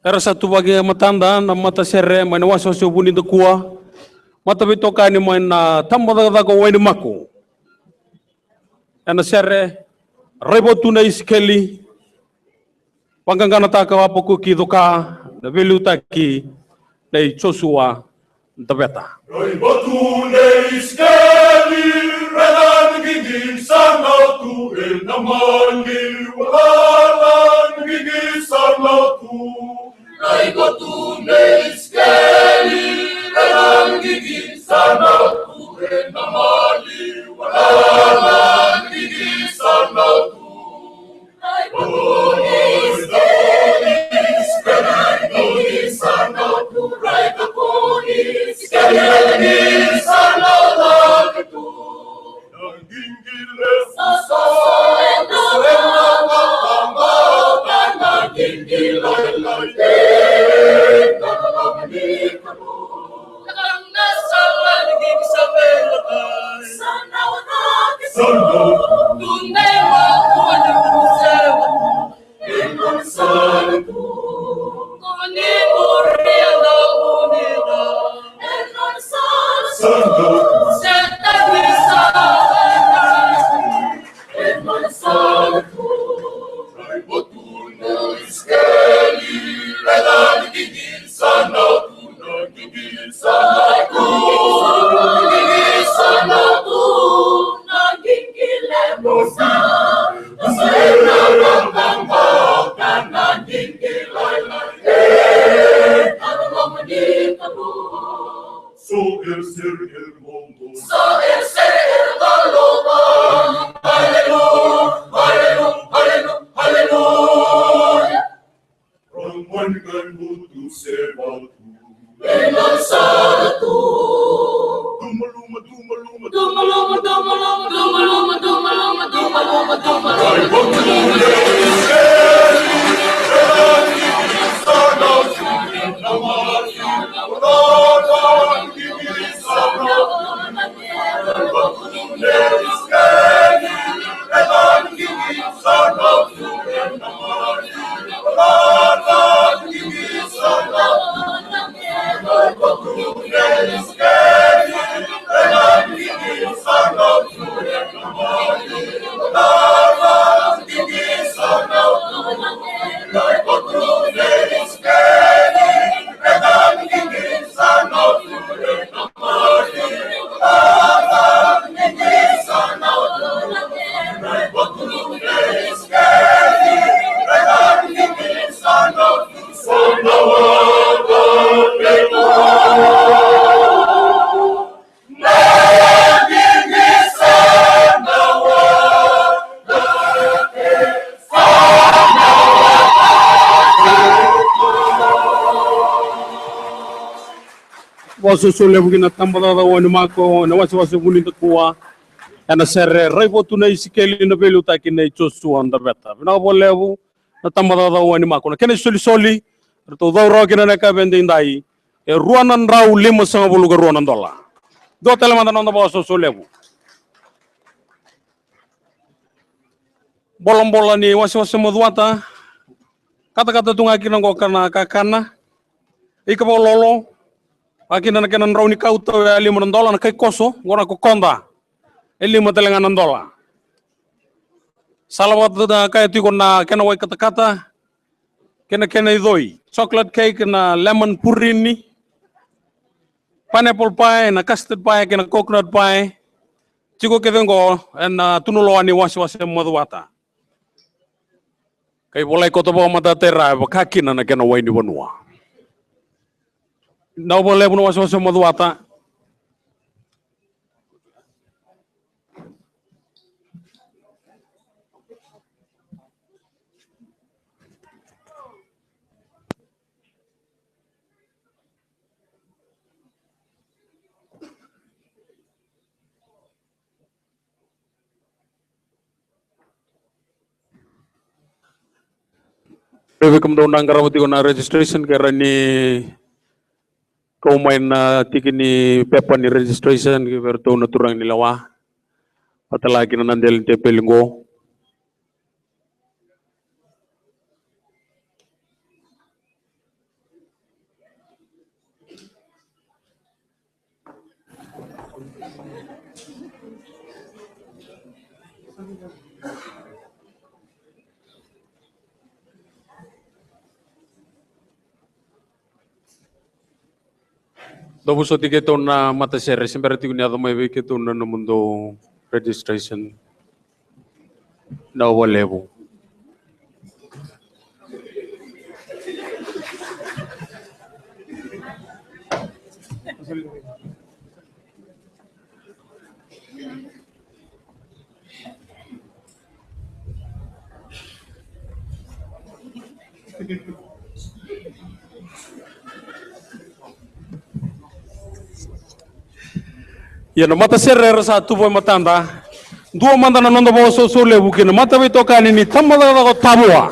Era satu bagi matanda na mata serre mai na waso so buni de kuwa mata bitoka ni mai na tambada da ko wani mako ana serre rebo tuna iskeli pangangana taka wapo ku kidoka na velu taki dei chosua da beta rebo tuna iskeli redan gigi sana tu enamali wala gigi sana tu rebo tuna iskeli redan gigi sana tu enamali wala gigi sana tu waso so lebu na tambada da wani mako na waso buni de kuwa ana serre rebo tuna iskeli na velu taki na chosua da beta na bolebu na tambada da wani mako na kene soli to do ro kina na ka bende indai e ruanan rau lima sama bulu ga ruanan dola do tele manda non da waso so lebu bolong ni waso moduata kata-kata tunga kina ngokana kakana ika bololo akina na kenan rauni kauto ya $5 na kai koso gona ko konda $5 telenganan dola salawat da kai tu kona kena wai kata-kata kena idoi chocolate cake na lemon purin ni pineapple pie na custard pie kena coconut pie chiko kedengo na tunulo ani wasi maduata kai bolai koto bo mata terra bakakina na kena wai ni wanua não vou levar no assunto maduata Welcome to Nanggarawati kona registration karani kau main tikini pepa ni registration ki berto na turang nilawa patala kina nandel te pelingo Dobu soti ke na mata sere sembere tigu ni adamai we ke na mundo registration na walevo. Ya no mata sere sa tu boy matanda. Dua manda na nondo bo so lebu ke no mata we toka ni tamada ko tabua.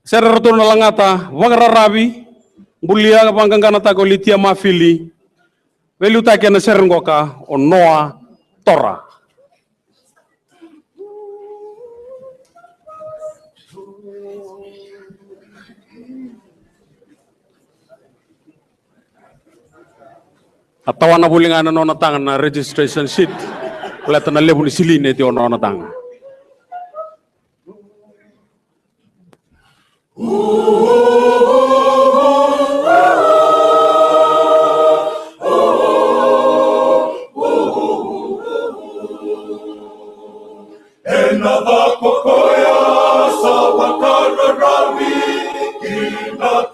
Sere rotor na langata wagara rabi bulia ka pangangana ta ko litia mafili. Velu ta ke na sere ngoka o noa tora. Atawana bulingana no natanga na registration sheet. Leta na lebu ni siline ti ono natanga. Enava kokoya sawakara ravi inatamata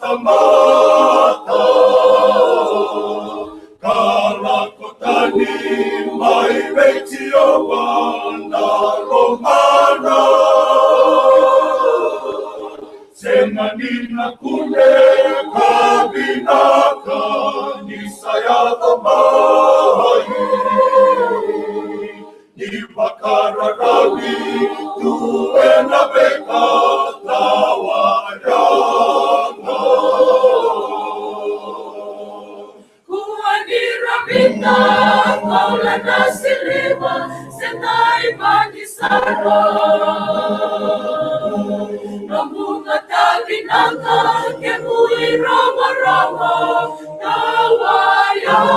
karakotani mai betio banda romana senanina kune kabinaka nisayata mai Ibakara rabi tuena beka tawayanga Kuani rabita kaula nasilima senai manisara Namunga tabinaka kemui rama rama tawayanga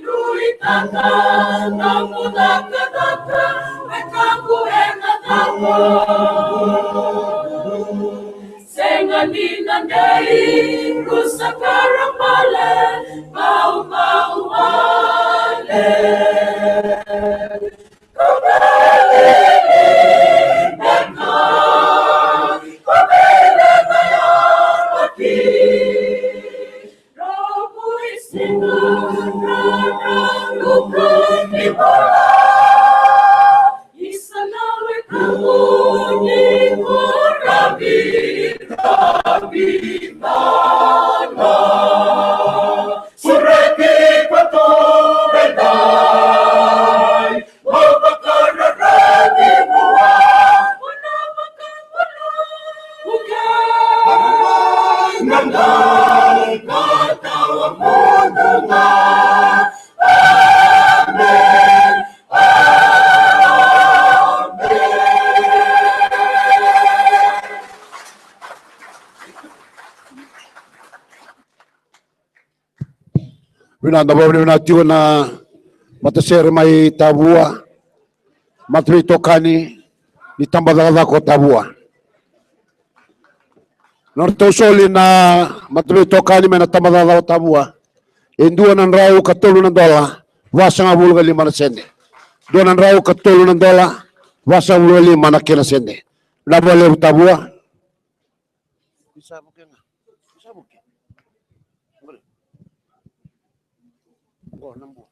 Nuitaka, namudaka, mekaku enataka. Senganina dei, kusakara male, mau male. Kobele, neka, kobele kaya mati. Isanawe kamu ni rabi rabi mana sureki pato bedai mabakara rabi mua nanda katawa mununga amen Winanda ba winatiwa na matasere mai tabua matri tokani ni tambadala ko tabua norto soli na matri tokani mena tambadala ko tabua indua nan rau katulu nan dola wasa ngabul gali mana sende dua nan rau katulu nan dola wasa ngabul mana kena sende na boleh tabua bisa mungkin oh nambu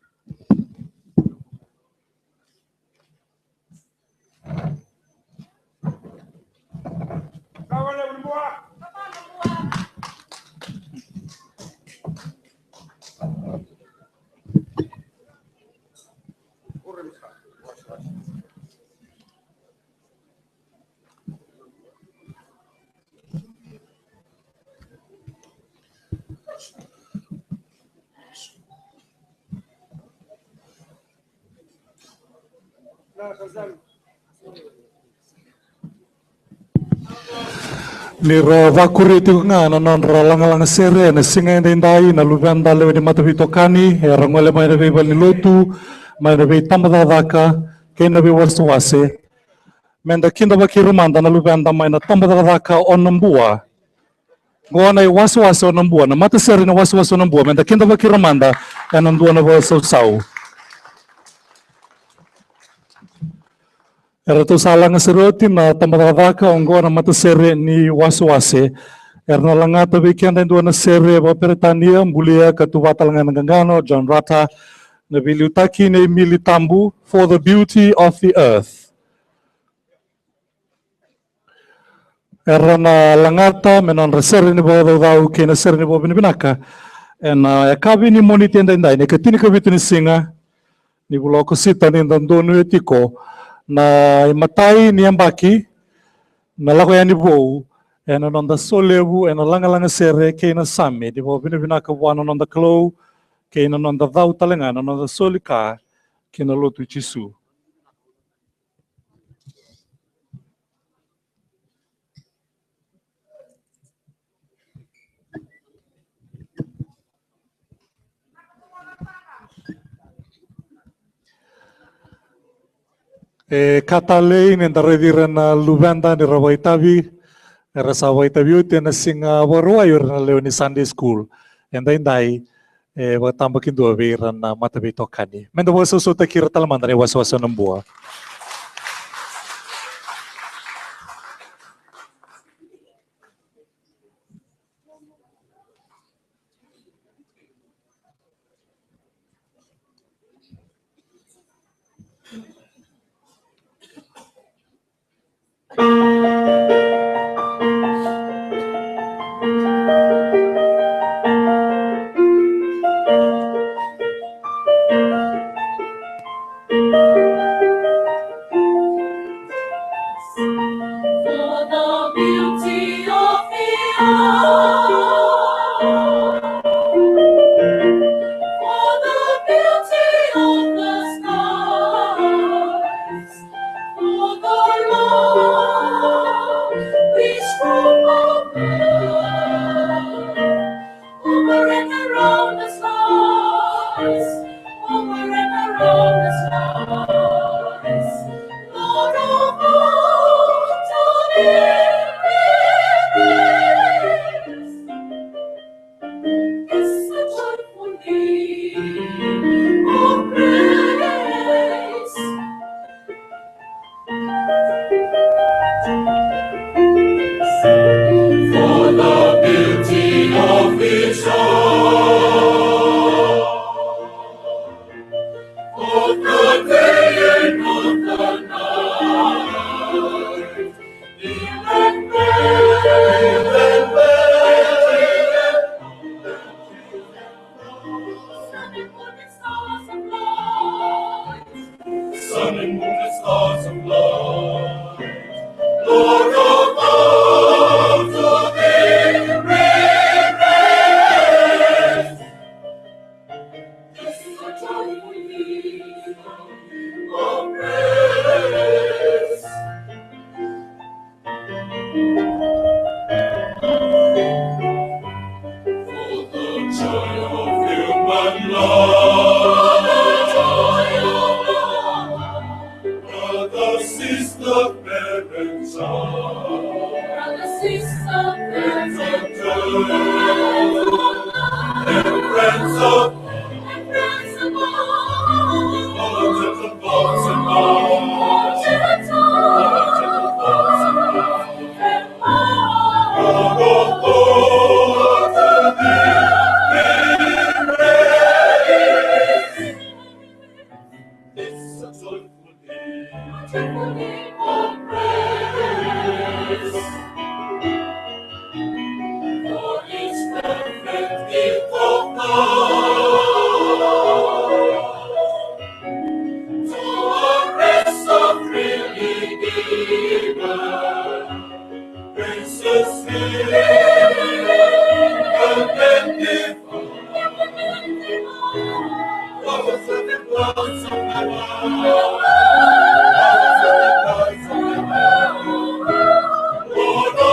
Nira vakuriti nga na non ralanga sere na singa indai na luvanda lewe di mata vitokani rangole mai na bebal ni lotu mai na be tamada daka ke na be waswase menda kinda bakirumanda na luvanda mai na tamada daka onambua ngona waswase onambua na mata sere na waswase onambua menda kinda bakirumanda na ndua na wasau Era tu salang seroti na tamadaka ongo na mata sere ni waswase. Era na langata weekend na sere ba peretania bulia katuwata langan gangano John Rata na biliutaki na militambu for the beauty of the earth. Era na langata menon resere ni bo dau ke na sere ni bo binaka. Na kabi ni monitenda indai ne katini kabitu ni singa ni buloko sita ni ndonu etiko. Na matai ni ambaki na lako yani bo ena nonda solebu ena langa sere ke na same di bo bina ka wana nonda klo ke na nonda dau talenga na nonda solika ke na lotu chisu katalei nenda redira na luvenda ni rawaitavi rasa waitavi uti na singa warua yor na leo ni Sunday school enda indai watamba kindo vira na matabi tokani menda wasa sota kira talamanda ni wasa nambua For the beauty of the earth, for the beauty of the skies, for the love which from above, over and around the stars, over and around the stars, Lord of all to is a joyful hymn of praise. For the beauty of its song, of the day and of the night, even Sun and moon and stars of light, Lord of all to thee we raise. is a joyful hymn of praise. For the joy of human love, brother, sister, parent, child, brother, sister, friends friends, of joy, and friends of and friends above, all gentle thoughts and minds, Lord of all to thee we raise. It's a joyful hymn of praise. For each perfect gift of God, to a race of freely given, graces and then flowers and the clouds of heaven, flowers and the clouds of heaven, Lord of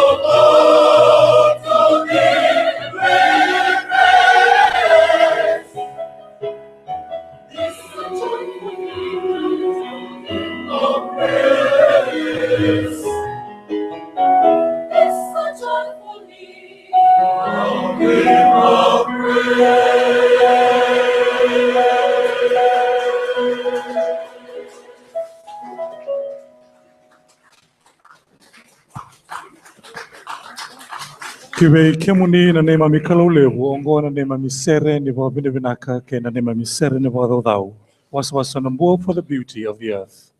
Kiwe kemuni na nema mikalo lewu ongo na nema misere ni wa binaka ke na nema misere ni wa dau. Was on board for the beauty of the earth.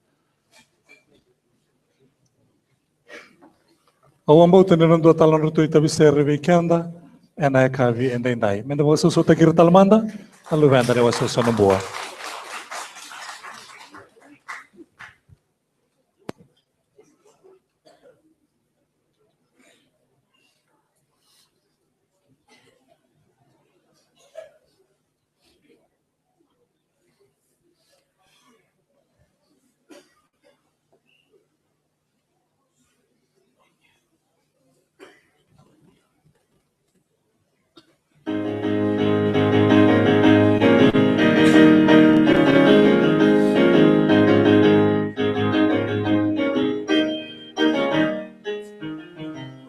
Awambo tenan do talan rutu itabisere weekenda ena kavi endai. Menda was so takir talmanda alu venda ne was so on board.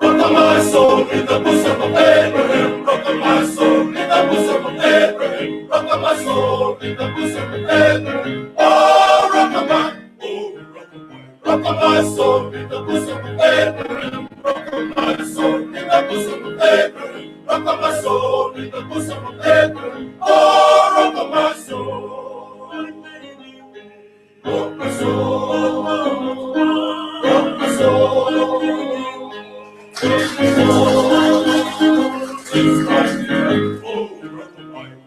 Rock my soul in the bosom of Abraham. Rock my soul in the bosom of Abraham. Rock my soul in the bosom of Abraham. Oh, rock my soul in the bosom of Abraham. Rock my soul in the bosom of Abraham. Rock my soul in the bosom of Abraham. Oh, rock my soul. Rock my soul. Rock my soul.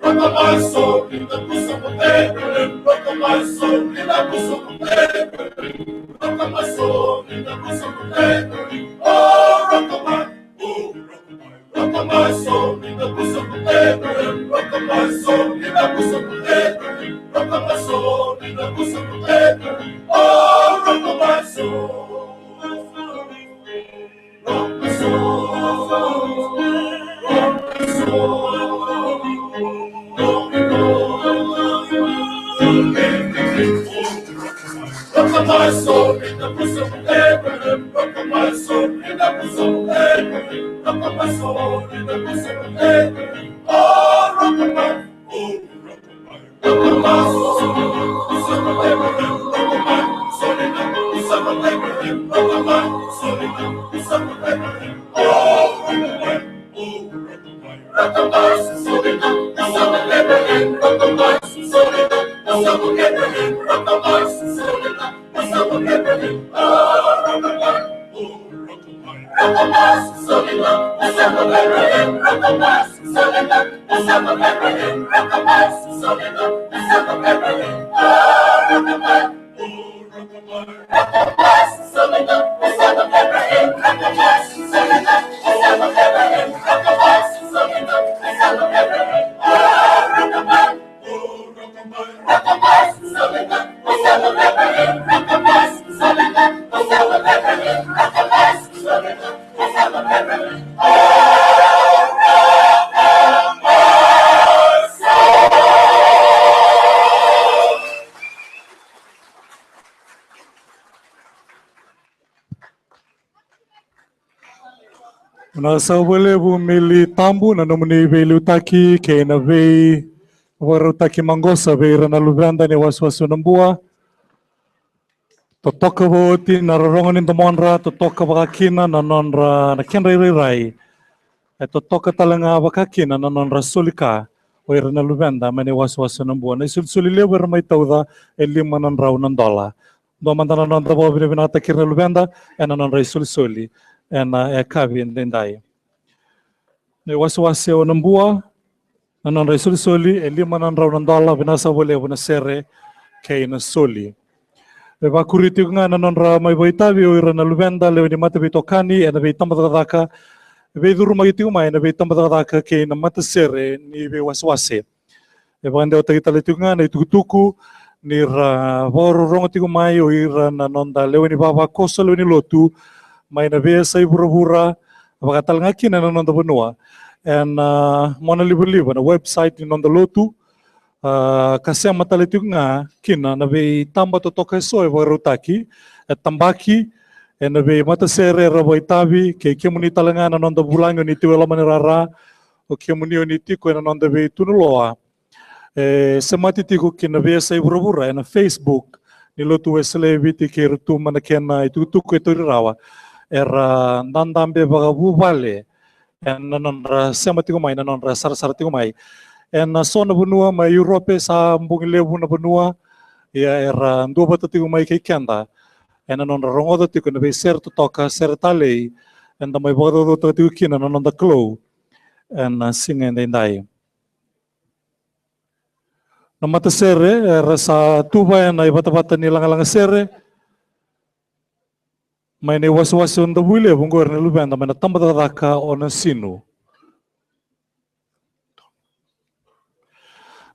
Rock my soul in the bosom of Abraham. Rock my soul in the bosom of Abraham. Rock my soul in the bosom of Abraham. Oh, rock my soul in the bosom of Abraham. Rock my soul in the bosom of Abraham. Rock my soul in the bosom of Abraham. Oh, rock my soul. Rock my soul, rock my soul, rock my soul in the bosom of Abraham. Rock my soul in the bosom of Abraham. Rock my soul in the bosom of Abraham. Oh, rock my soul in the bosom of Abraham. Rock my soul in the bosom of Abraham. Rock my soul in the bosom of Abraham. Oh, rock my soul in the bosom of Abraham. Rock my soul in the bosom of Abraham. Rock my soul in the bosom of Abraham. Oh, rock my soul in the bosom of Abraham. Rock my soul in the bosom of Abraham. Rock my soul in the bosom of Abraham. Oh, rock my soul in the bosom of Abraham. Rock my soul in the bosom of Abraham. Rock my soul in the bosom of Abraham. Oh, rock my soul in the bosom of Abraham. Rock my soul in the bosom of Abraham. Rock my soul in the bosom of Abraham. Na sawale bumili tambu na nomuni veli utaki ke na vei warutaki mangosa vei rana lubanda ne waswasu nambua totoka voti na rorongan in tomonra totoka bakakina na nonra na kenra rai totoka talanga bakakina na nonra solika o rana lubanda mane waswasu nambua na sulsuli lewer mai tauda elima nan raunan dola do mandana non da bobi binata kirna lubanda ena non rai sulsuli ena kavi ndai ne waswase o nambua nanon rai soli elima nan raunan dola binasa bole bona sere kay na soli e va kuriti nga nanon ra mai boitavi o irana lubenda le ni mata bitokani ena be tambadaka be duru mai tiu mai ena be tambadaka kay na mata sere ni be waswase e va ande o tagitale tiu nga na tukutuku ni ra voro rongo tiu mai o irana nonda le ni baba kosa le ni lotu mai na be sai burabura bakatal ngaki na nonda bonua and mona liba na website ni nonda lotu kasi matale tiu nga kina na be tamba totoka so e varutaki tambaki e na be mata sere ra boitavi ke kemuni talanga na nonda bulango ni tiu la manera o kemuni ni tiko na nonda be tunuloa se mati tiko kina be sai burabura na Facebook ni lotu esle viti ke rutu mana kena itu tuku itu rawa era nandambe bagabu vale en nanonra sema tigo mai nanonra sar tigo mai en sona benua mai Europe sa mbung lebu na benua ia era ndua bata tigo mai ke kenda en nanonra rongoda tigo na be certo toka sertale en da mai bodo to tigo kina nanonda klo en singa ndai na mata sere era sa tuba en ai bata ni langa sere mai ne wasu nda bule bungor na lubenda mai na tambata daka ona sinu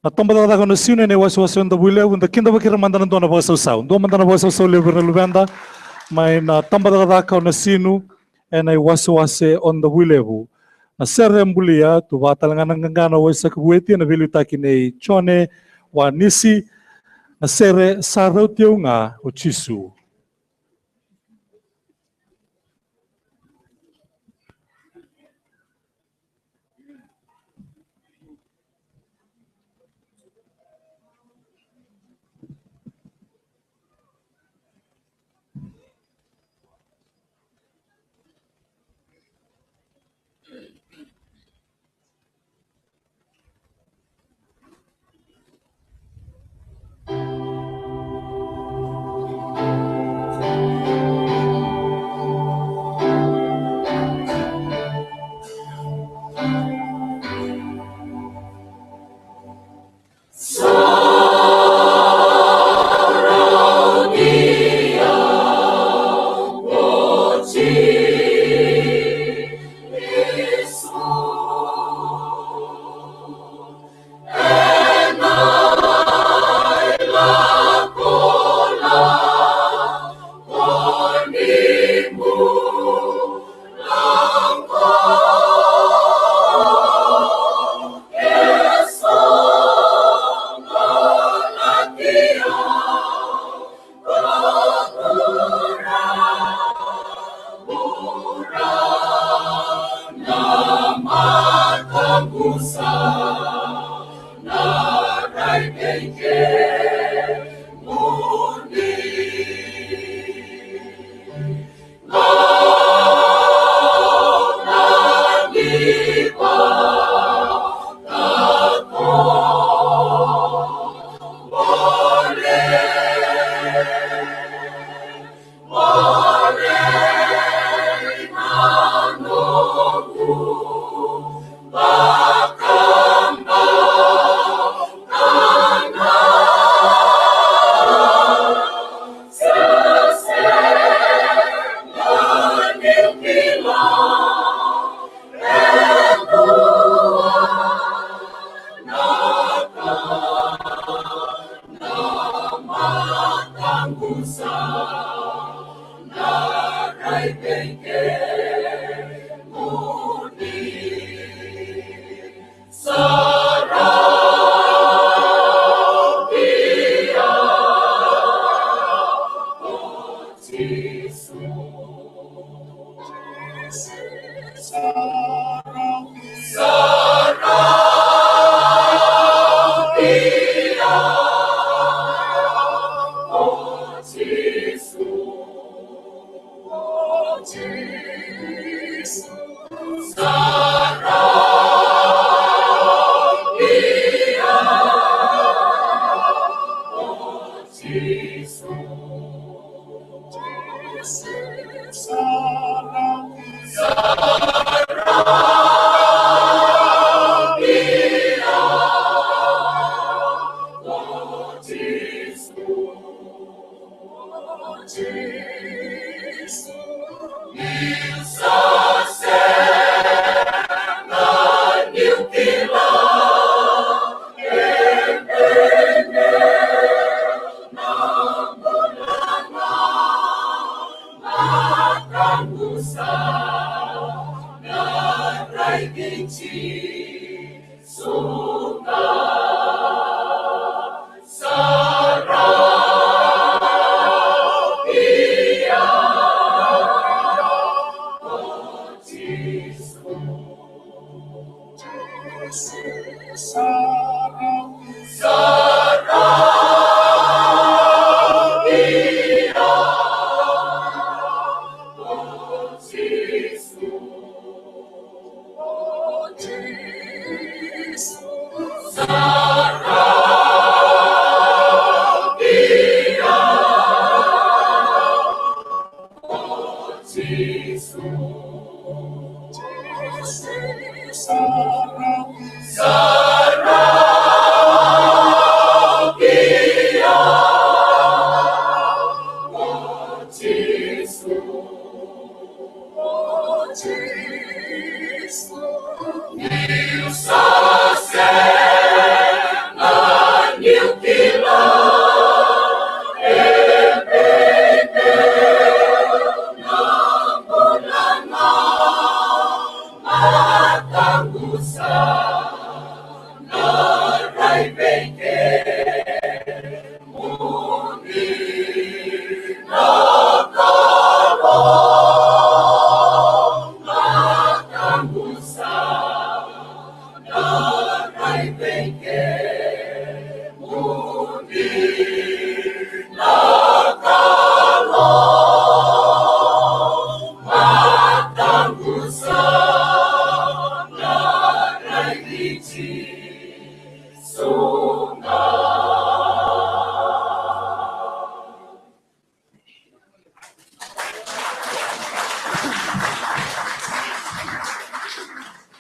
na tambata daka ona sinu ne wasu nda bule unda kinda bakira mandana dona wasu sau do mandana wasu lebu na lubenda mai na tambata daka ona sinu en ai wasu onda bule bu na sere mbulia tu batalanga ngana wasa kueti na vilu takine chone wa nisi na sere sarau nga o chisu.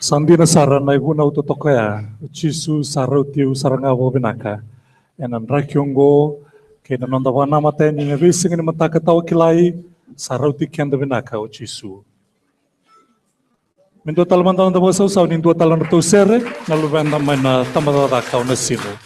Sandina sara na ibu na utotokaya, chisu sara utiu saranga binaka. Enan rakyongo, kena nonda wana mate ni ngevising ni mataka tawa kilai, sara uti kenda binaka o chisu. Mendo talaman tawa nda basa usau ni dua talan tu sere, nalu benda maina tamada daka o nasino.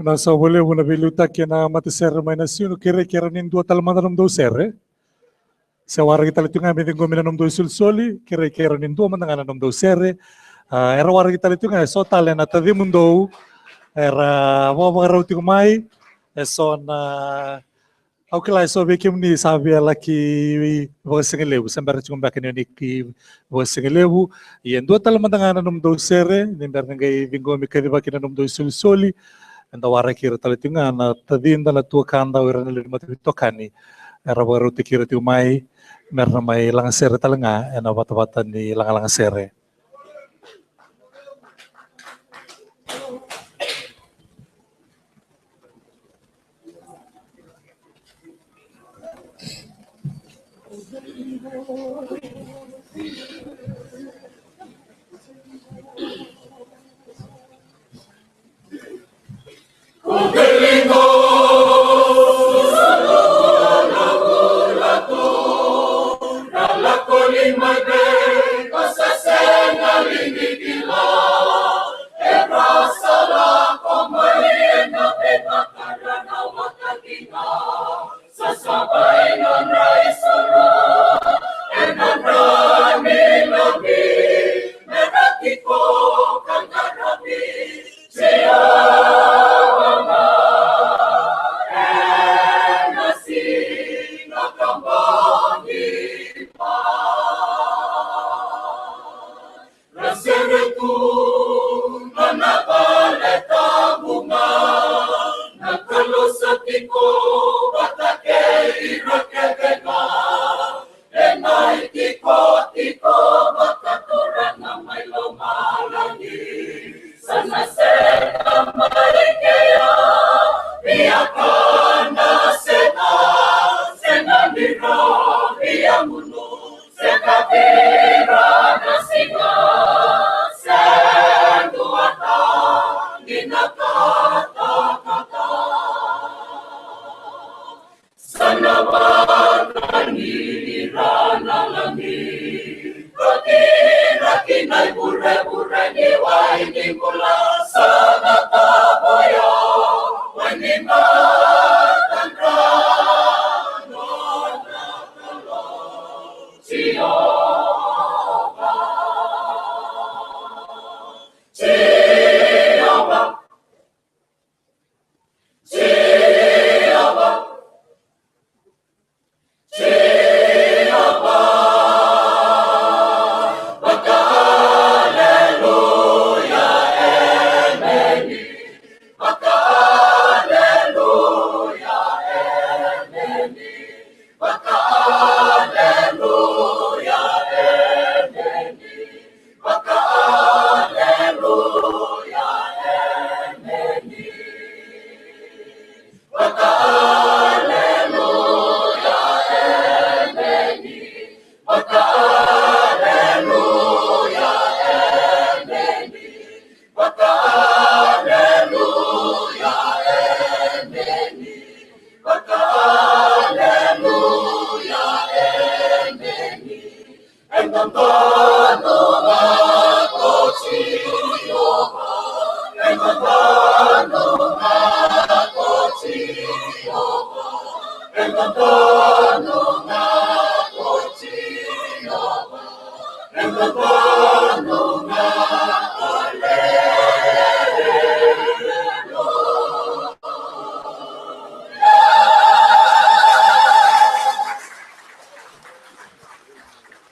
Nasa boleh una biluta kena mati serre maina sino kira-kira nin dua talmada nom do serre. Sewara kita litunga meeting gomina nom do sul-soli kira-kira nin dua mandangana nom do serre. Era wara kita litunga so talena tadi mundo era mo rauti mai so na au kila so bekim ni sabe laki vosengelebu sembara chum bakene ni ki vosengelebu e dua talmada nom do serre nimber ngai vingomi kadi bakina nom do sul-soli. Anda wara kira talitunga na tadinda na tua kanda wira na lima tokani era baru tikira tiu mai merna mai lang sere talenga ena bata-bata ni lang sere. Kugeling seretu manabaleta bunga nakalusatiko batake irakebega enai tiko bakaturang na may lumalagi sana sena marikaya biyakan na sena nira biyamuno sekabira na singa senduata ginakata-kata sana makanira na langit Rakinay bure-bure ni wai ni mula sana taboyo wani matandra nonakalo Jehovah Jehovah Jehovah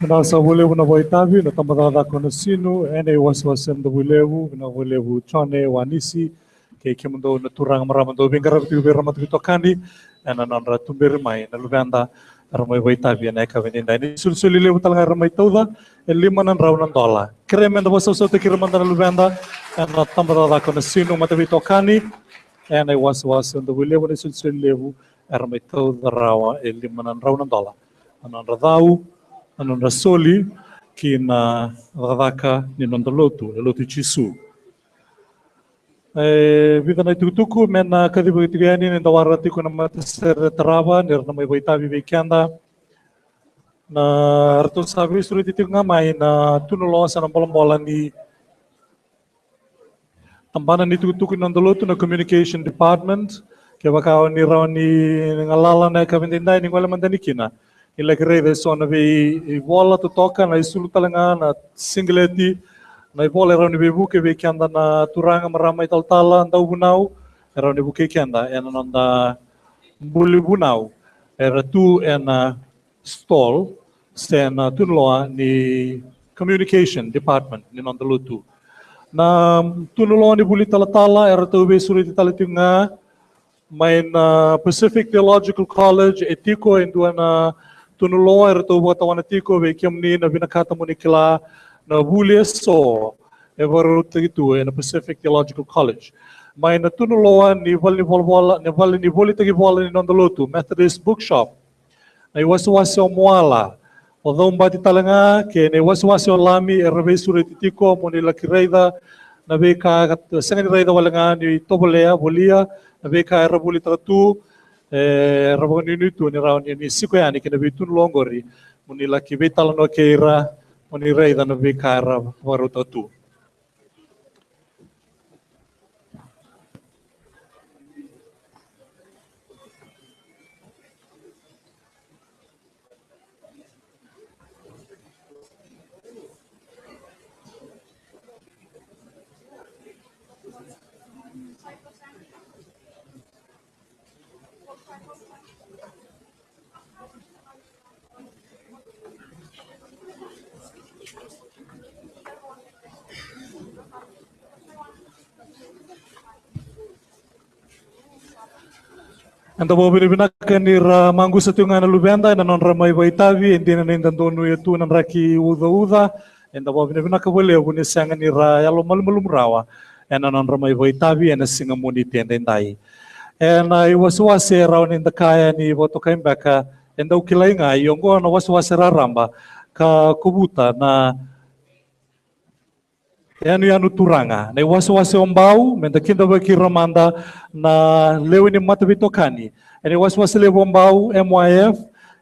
Nasa bulevu na Voitavi, na tamadada ko na sino, ene waswasan da bulevu, na bulevu chone wanisi, ke kimundo na turang maramando bingara tu beramat kitokani, ena nandra tumbir mai na lubanda ramai Voitavi na kaveninda. Ni sulsuli levu talaga ramai tauda, lima nan raunan dola. Kremen da waswasan te kiraman da lubanda, ena tamadada ko na sino matavi tokani, ene waswasan da bulevu na sulsuli levu, ramai tauda rawa lima nan raunan dola. Anandra dau anon rasoli ki na radaka ni nondolotu, lotu chisu. Vida na tutuku mena kadibu itigiani ni dawarati ko na matasere trava ni na may Voitavi vekianda na rato sabi suru titig ngamay na tunulo sa ng bola ni tambanan ni tutuku ni nondolotu na communication department kaya baka ni raw ni ngalala na kabintinday ni wala mandanikina. Ilagay so na vi bola to toka na isulu talanga na singleti na bola raw ni buke vi kanda na turanga maramay taltala ndaw bunaw raw ni buke kanda ena nanda buli bunaw era tu ena stall stena tunloa ni communication department ni nanda lutu na tunloa ni buli talatala era tu vi suri talatinga may na Pacific Theological College etiko indua na tunuloa erto buat tiko vekiam ni na binakata mo ni kila na buliaso ever itu na Pacific Theological College. May na tunuloa ni val ni boli tagi bola ni nondolotu Methodist Bookshop. Na iwaswasi moala. Although mbati talanga ke na iwaswasi lami erbe sura tiko mo ni lakireida na beka sangani reida walanga ni tobolea bolia na beka erabuli tatu raboni nitu ni raun ni sikoyani kina bitun longori muni laki betal no keira muni reida no bekara waru tatu. Anda bo binibinakan ni ra manggu sa tunga na lubenda na non ramay baitavi hindi na nindandonu itu nan raki uda enda bo binibinaka boleh bune sanga ni ra yalo malum rawa ena non ramay baitavi ena singa muni tenda indai ena iwaswase raw ninda kaya ni boto kaimbaka enda ukilai nga yongo na waswase raramba ka kubuta na Yanu turanga, na wasi ombau, menda kinda baki ramanda na leu ni mata bitokani. Eni wasi levo ombau, MYF,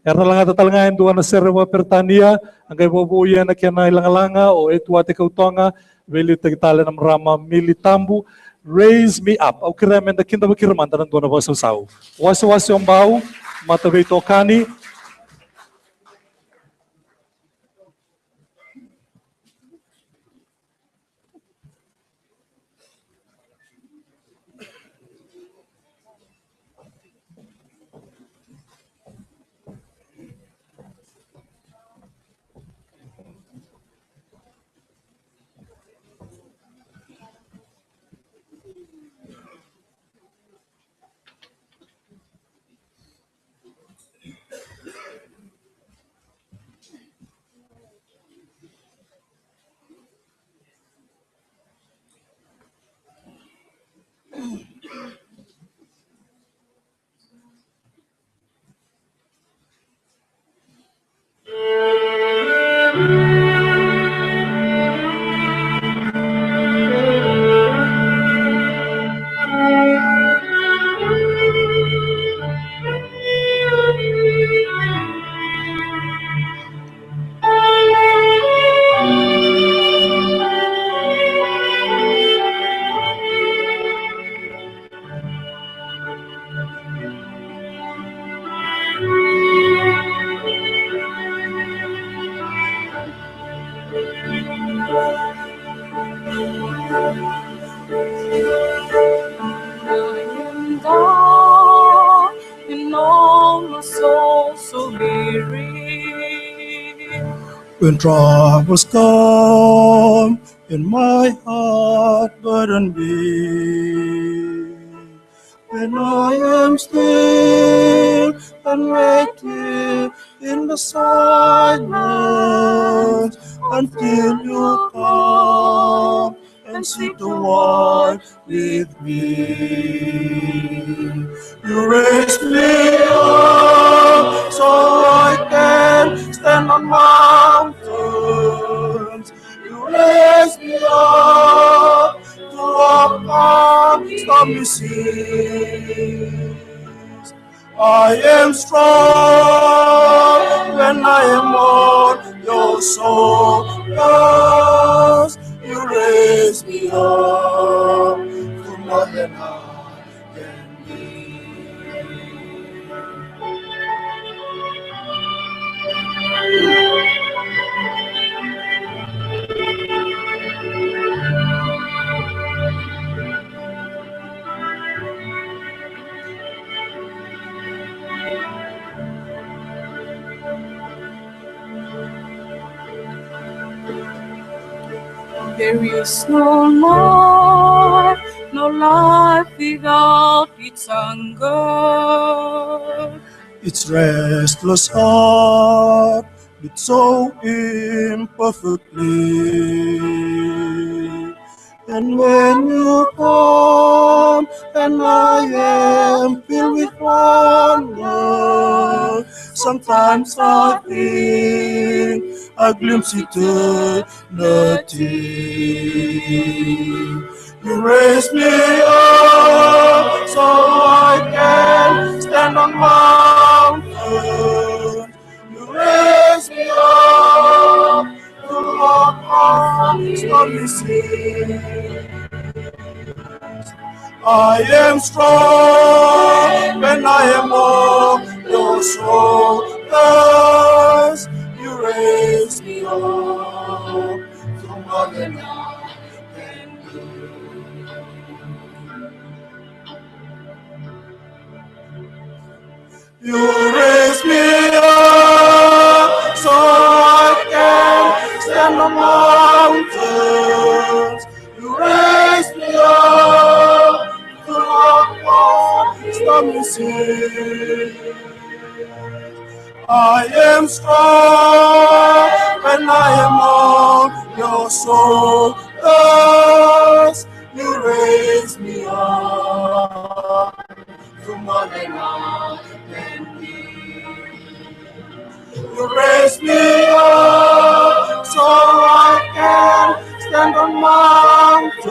era langa tatalanga endo na serva pertania, angai bobo ia na kena ilanga o etu ate kautonga, veli tegitale nam rama militambu, raise me up. Au kira menda kinda baki ramanda na dona wasi sau. Wasi ombau, mata bitokani. When troubles come and my heart burden be, when I am still and waiting in the silence until you come and sit a while with me. You raise me up so I can stand on mountains. You raise me up to walk on stormy seas. I am strong when I am on your shoulders. You raise me up to more than I can be. There is no life without its hunger. Its restless heart beats so imperfectly. And when you come and I am filled with wonder, sometimes I think I glimpse eternity. You raise me up so I can stand on mountains. You raise me up to walk on stormy seas. I am strong when I am on your shoulders. You raise me up to more than I can do. You raise me up so I can stand on mountains. You raise me up to walk on promises. I am strong and I am on your shoulders. You raise me up to more than I can be. You raise me up so I can stand on mountains.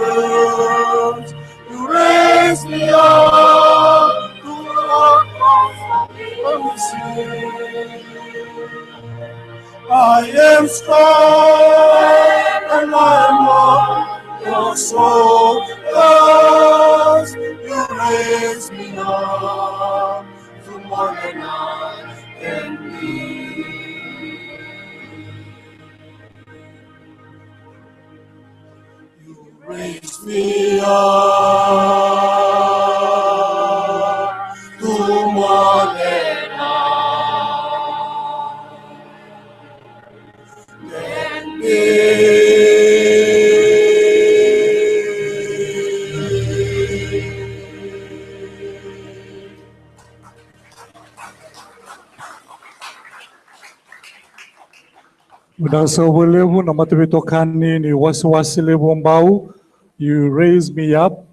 You raise me up to walk on promises. I am strong and I am on your shoulders. You raise me up to more than I can be. You raise me up to more than I can Udang sawalevu na matibitokani ni wasiwasi levu ambao you raise me up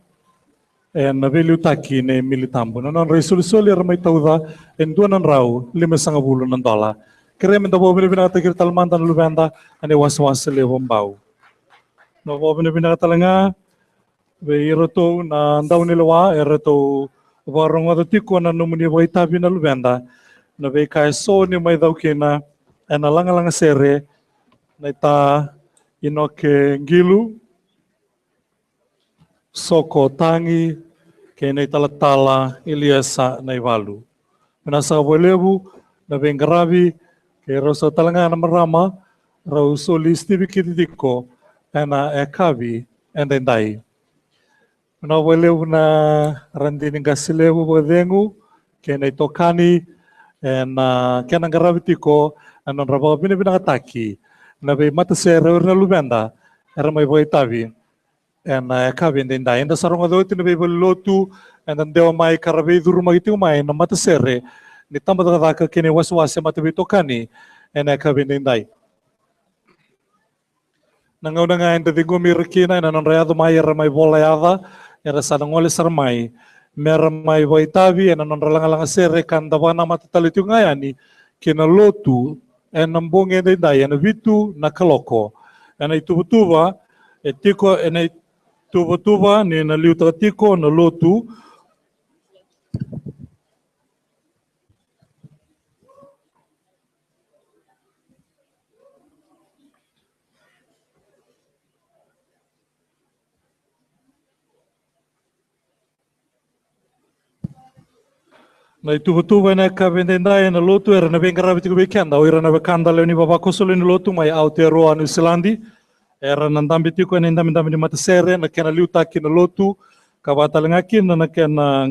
and navelu taki ne militambo. Nanon resolusi ramai tauda en duanan rau $5,000. Kira menda bo bina takir talman dan lubenda ane wasiwasi levu ambao. No bo bina talanga be iroto na ndau nilawa eroto warong adatiko na numuni waitabi na lubenda na be kai so ni mai dau kena ena langa sere na ita inoke ngilu soko tangi ke na tala iliasa na iwalu. Menasa bolebu na bengravi ke rosa talanga na marama rau solisti bikitiko ena ekabi endendai. Mena bolebu na randini gasilebu bodengu ke na itokani ena kena ngaravi tiko anon raba bina ataki na be mata sere na lubenda era mai boitavi ena ekabi endendai enda sarong adoti na be lotu enda dewa mai karabe duru magitiu mai na mata sere ni tamba daka kene waswase mata bitokani ena ekabi endendai. Nangau nanga enda dingo mirkina ena non reado mai era mai bolayada era sanangole sarmai mera mai boitavi ena non relanga sere kanda wana mata talitiu ngayani kena lotu ena mbonge endendai ena vitu na kaloko ena itubutuba etiko ena tuba ni na liu tiko na lotu na itubutuba na kabendendai na lotu era na bengarabi tiko bekenda o era na bekanda leoni baba kosolo ni lotu mai Aotearoa New Zealandi era nandambi tiko ena ndambi ni mata sere na kena liu taki na lotu kabatalangaki na kena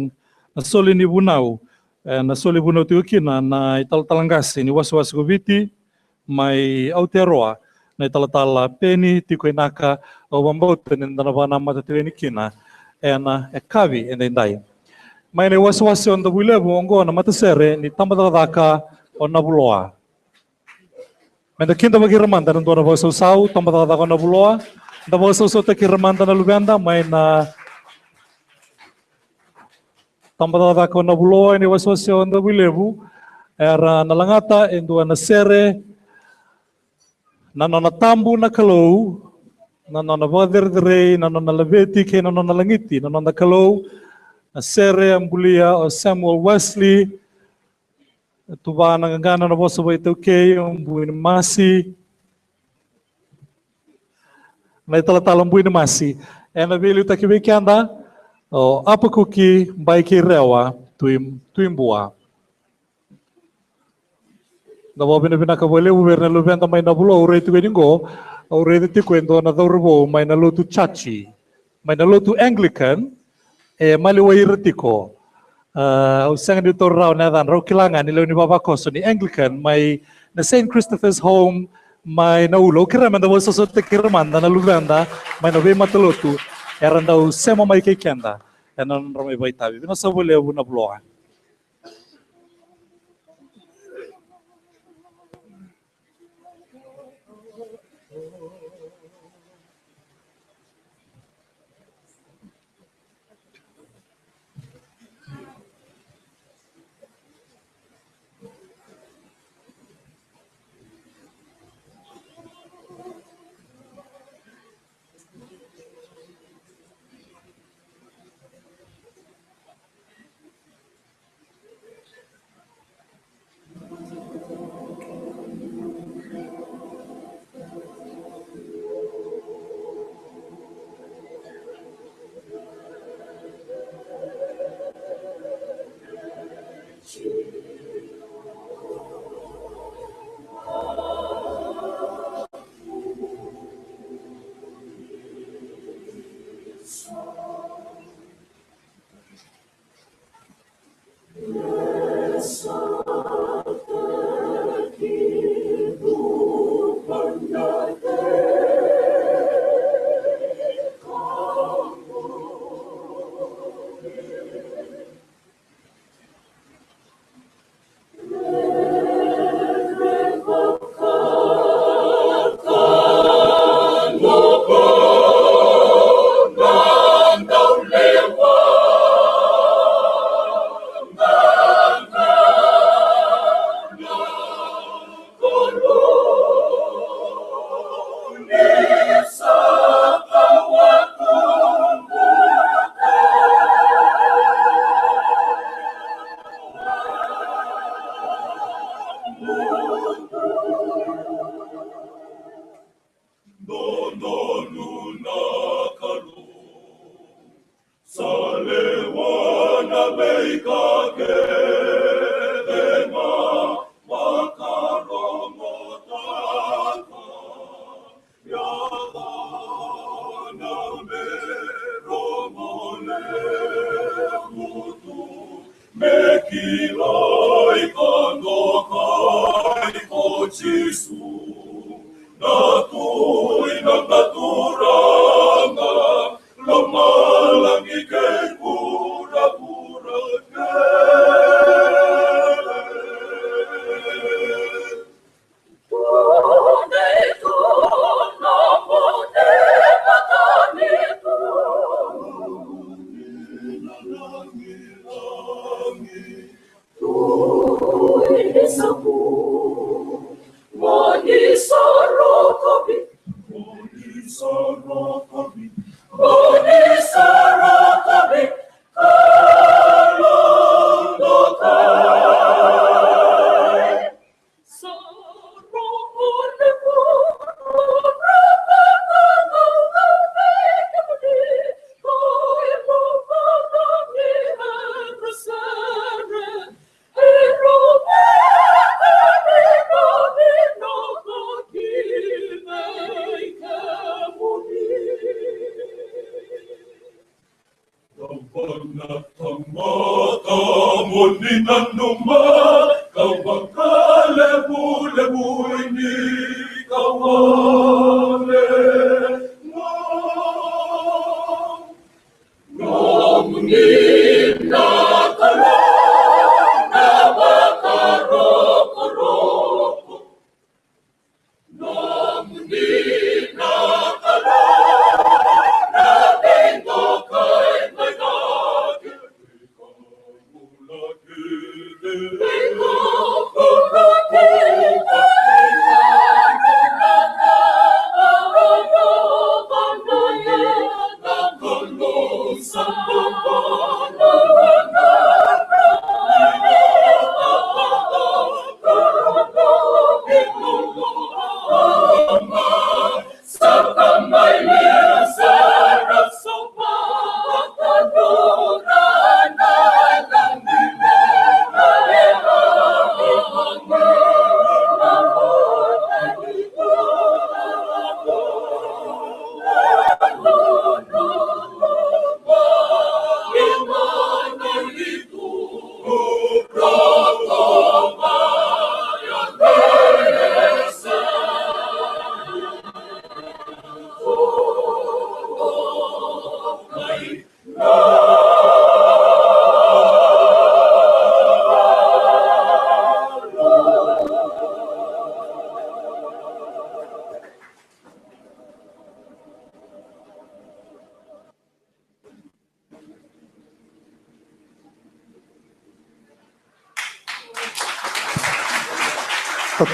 na soli ni bunau na soli bunau tiko kina na ital-talangasi ni waswas gobiti mai Aotearoa na ital-tala peni tiko inaka o bambote ni ndanabana mata tiko ni kina ena ekabi endendai. Mai ne waswasi on the bulebu ongo na mata sere ni tambadaka on nabuloa. Menda kinda bagi ramanda na dona baso sau tambadaka on nabuloa. Da baso so te kiramanda na lubenda mai na tambadaka on nabuloa ni waswasi on the bulebu era nalangata endua na sere na nona tambu na kalou na nona vaderdrei na nona labeti ke na nona langiti na nona kalou na sere ambulia o Samuel Wesley tuba na ngana na boso ba ito kay buin masi na itala buin masi ena bili takibe kanda o apakuki baiki rewa tuimbua na bobi na binakabole uber na lubenda may nabulo ore tu weningo ore ti kwento na dorbo may nalutu chachi may nalutu Anglican maliway retiko usang dito raw na dan raw kilangan nila ni Baba Koso ni Anglican may na St. Christopher's Home may naulo kiraman daw sa sote kiraman na lubenda may nabe matulutu eran daw sema may kikenda enan ramay baytabi binasabole na bloa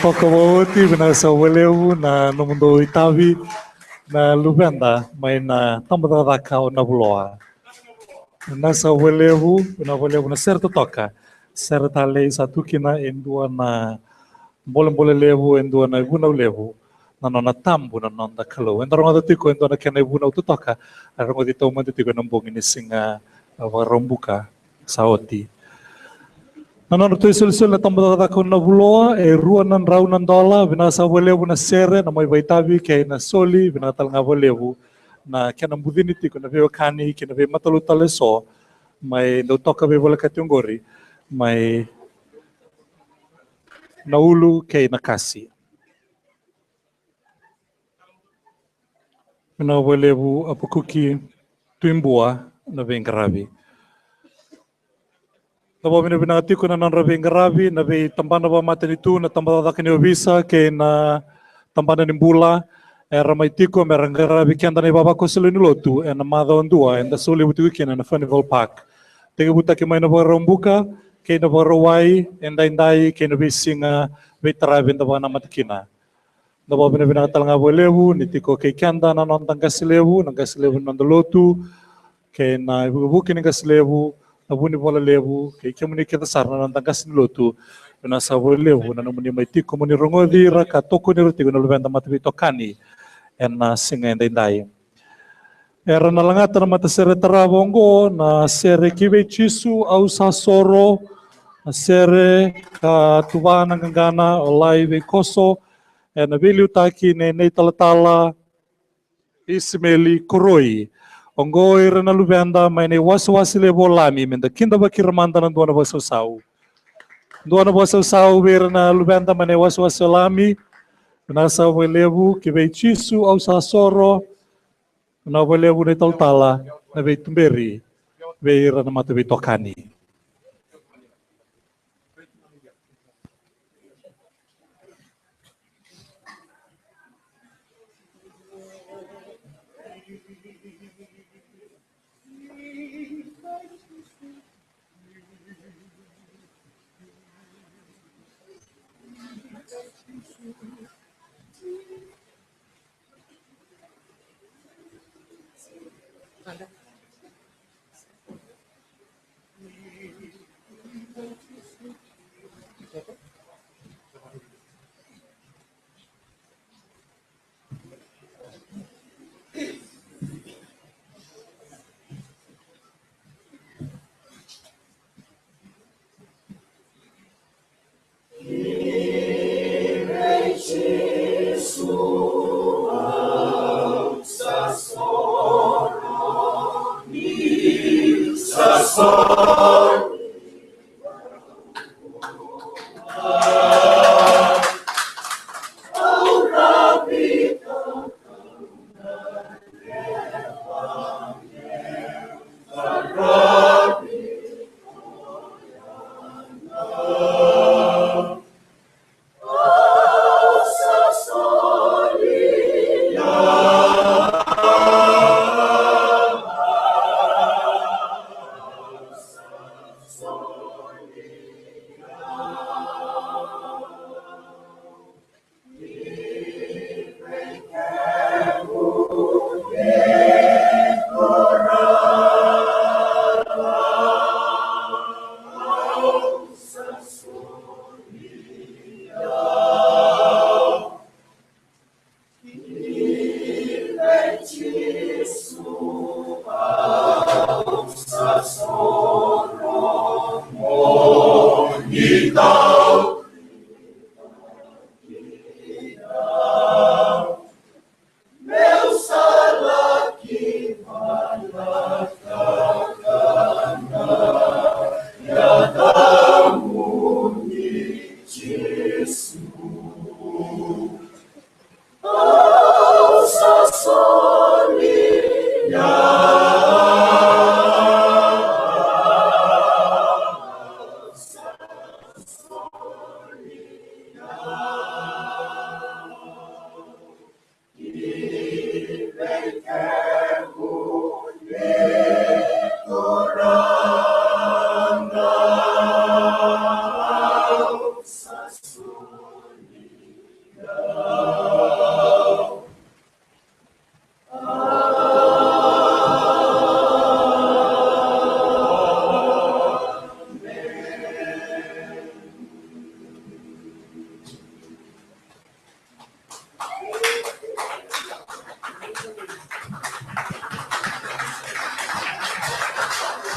Toka wawati na sa waleu na no mundo itavi na lubenda mai na tambada da kao na buloa na sa waleu na certa toka certa lei satu kina endua na bola levu endua na guna levu na nona tambu na nonda kalo endora ngada tiko endua na kena buna utu toka arongo dito mo tiko nambong ini singa warombuka saoti. Nanon tu sul na tambada da ko na buloa e rua nan rau nan dola vina sa volevu na sere na mai baitavi ke na soli vina tal nga volevu na kena budini tiko na veo kani ke na ve matalu taleso mai do toka ve vola kationgori mai na ulu ke na kasi vina volevu apukuki tuimbua na vengaravi. Nabo binati ko na non rabi na be tambana ba matanitu na tambada kini visa ke na tambana ni bula era mai tiko merangarabi kenda ni baba ko selo ni lotu na mada ondua enda soli butu ke na Funival Park tege buta ke mai na rombuka ke na rawai enda indai ke na bisinga vetra benda ba na matkina nabo binati tal nga bolevu ni tiko ke kenda na non tangasilevu non lotu ke na buki ni gasilevu abuni bola levu ke kemuni kita sarna nang kas lotu na sa levu na muni mai tiko muni rongodi ra ka toko ni roti na lubenda matbi tokani na singa indai. Era na langata na mata sere tarawongo na sere kiwechisu au sasoro na sere ka tuwana ngangana olai we koso na vili utaki nei talatala Ismaili Koroi. Ongo ira na lubenda mai nei wasu levo lami menda kinda bakiramanda na duana basau. Duana basau ira na lubenda mai nei wasu lami na sa levo kiwechisu au sasoro na levo nei talatala na vei tumberi vei ira na mata vei tokani.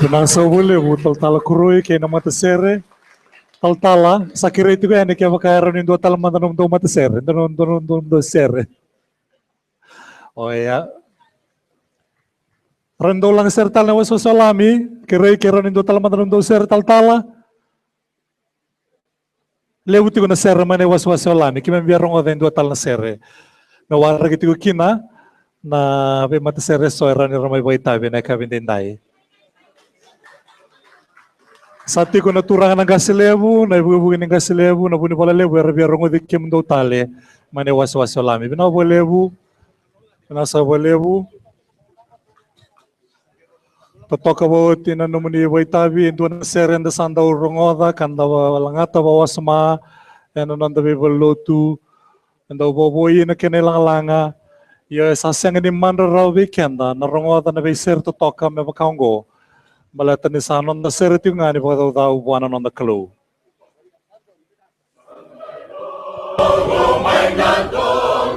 Nasa wale bu tal kuroi ke na mata sere tal sakira itu kan ke bakaran indo tal mandanom do mata sere donon do sere. Oh ya. Rendo lang ser tal na waso salami kere keran indo tal mandanom do sere tal. Lewuti ko na sere mane waso salami que me vieron o dentro tal na sere. Na wara gitu kina na be mata sere so era ni ramai baitabe na kabindendai. Sati ko naturangan ng gasilebu, na ibugin ng gasilebu, na buni pala lebu, era rongo di kim do tale, mane was lami. Bina po lebu, nasa po lebu. Totoka po tinanumuni waitabi, ito na seren da sanda urongoda, kanda walangata wasma, eno nanda bibalotu, endo boboy na kinailangalanga, ya sasang ni mandra raw weekenda, narongoda na beser totoka me bakaongo. Balatan ni sanon na serti nga ni pagkataw tao buwanan on the clue. Oh, my God, oh,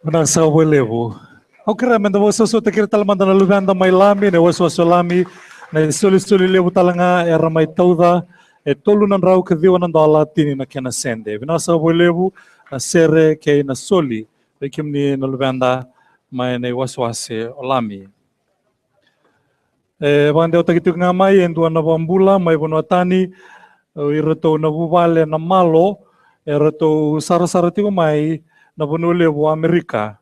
Nasa welevo. Ako ramen da waso so takir talaman da lugan da may lami ne waso lami na soli levo talanga era may tauda e tolu nan rau ke diwa nan dala tini na kena sende. Nasa welevo na sere ke na soli bekim ni na lugan da may ne waso lami. Bande o takituk nga may endua na bambula may bonotani irato na bubale na malo erato sara tigo may na bonole o Amerika.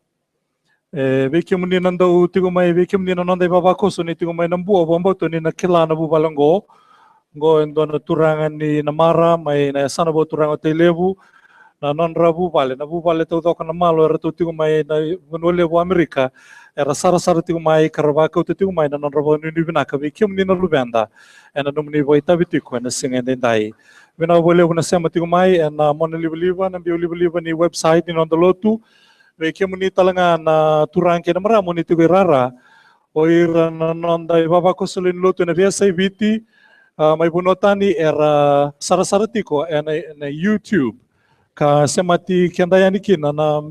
Vekim ni nanda u tigo mai vekim ni nanda babako so ni tigo mai nambu bombo to ni nakila na bubalango go endo na turangan ni namara mai na sana bo turangan te levu na non rabu vale na bubale to na malo era to tigo mai na bonole o Amerika era sara tigo mai karabako to tigo mai na non rabu ni binaka vekim ni na lubenda ena nomni voita bitiko na singende dai Vina boleh guna sema tigo mai na mona liba na bio liba ni website ni nonda lotu veke muni talanga na turang ke namara muni tigo rara oira na nonda baba ko solin lotu na via sai viti mai bunotani era sara tiko na YouTube ka semati kenda yani kina na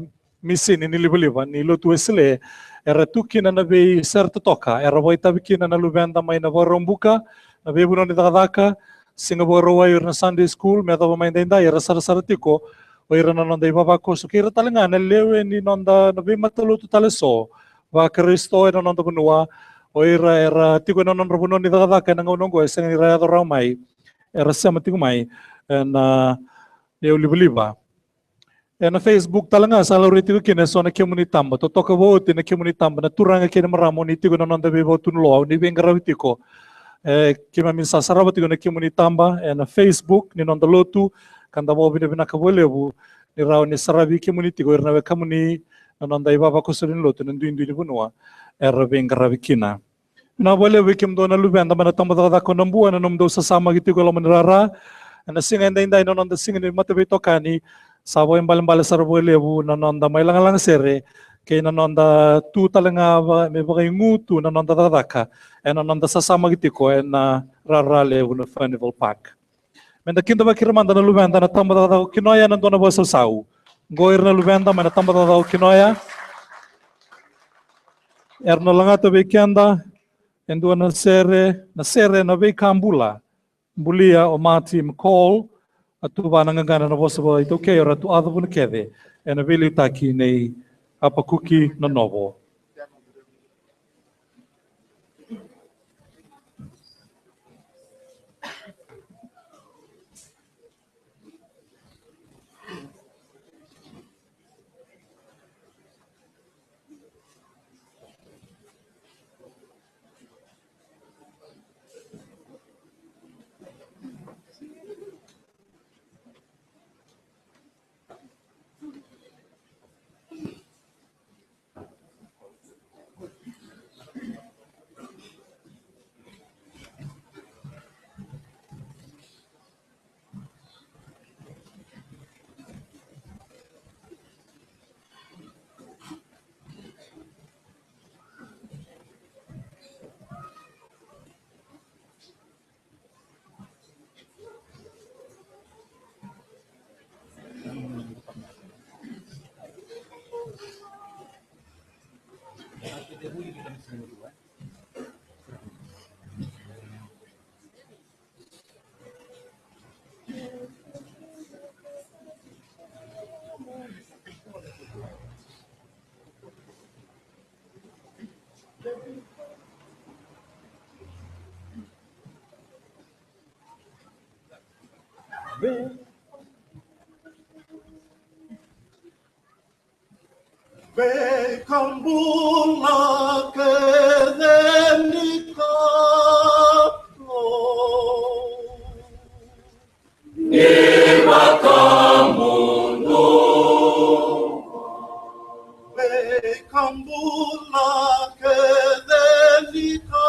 misi ni liba ni lotu esle era tukina na be certa toka era boita bikina na lubenda mai na vorombuka na be bunoni daka Singapore wair na Sunday school me tava mai denda era sara tiko wair na nonda baba ko so kira talanga na lewe ni nonda na be matalo to taleso va Kristo era nonda bunua wair era tiko na nonda buno ni daga ka nang onongo sing ira do mai era sama tiko mai na eu liba na Facebook talanga sala riti ko kina so na community tamba to toka vote na community tamba na turanga kina maramo ni tiko na nonda be vote no ni be ngarawitiko kima minsa saraba tigo na kimuni tamba na Facebook ni nonda lotu kanda mo bina kabolebu ni raw ni sarabi kimuni tigo irna we kamuni na nonda ibaba ko solin lotu nandu indu ni bunwa erbe ngarabi kina na bolebu kim do na lubenda mana tamba da ko nambu na nomdo sa sama gitigo lo manrara na singa inda no nonda singa ni matabe tokani sabo embal sarabo lebu na nonda may lang sere kay nanonda tu talanga may bagay ngutu nanonda dadaka na nonda sasama gitiko na rarale uno Festival Park. Menda kinda ba kiramanda na lubenda na tamba da kinoya na dona bosa sau. Goir na lubenda mena tamba da kinoya. Erna langata be kenda endua na sere na be kambula. Bulia o Marty McCall atu va ngangana na bosa ba ito ke ora tu adu bun kede. Ena veli taki nei apa kuki na novo. Ve kambula kedenika Ve kambula kedenika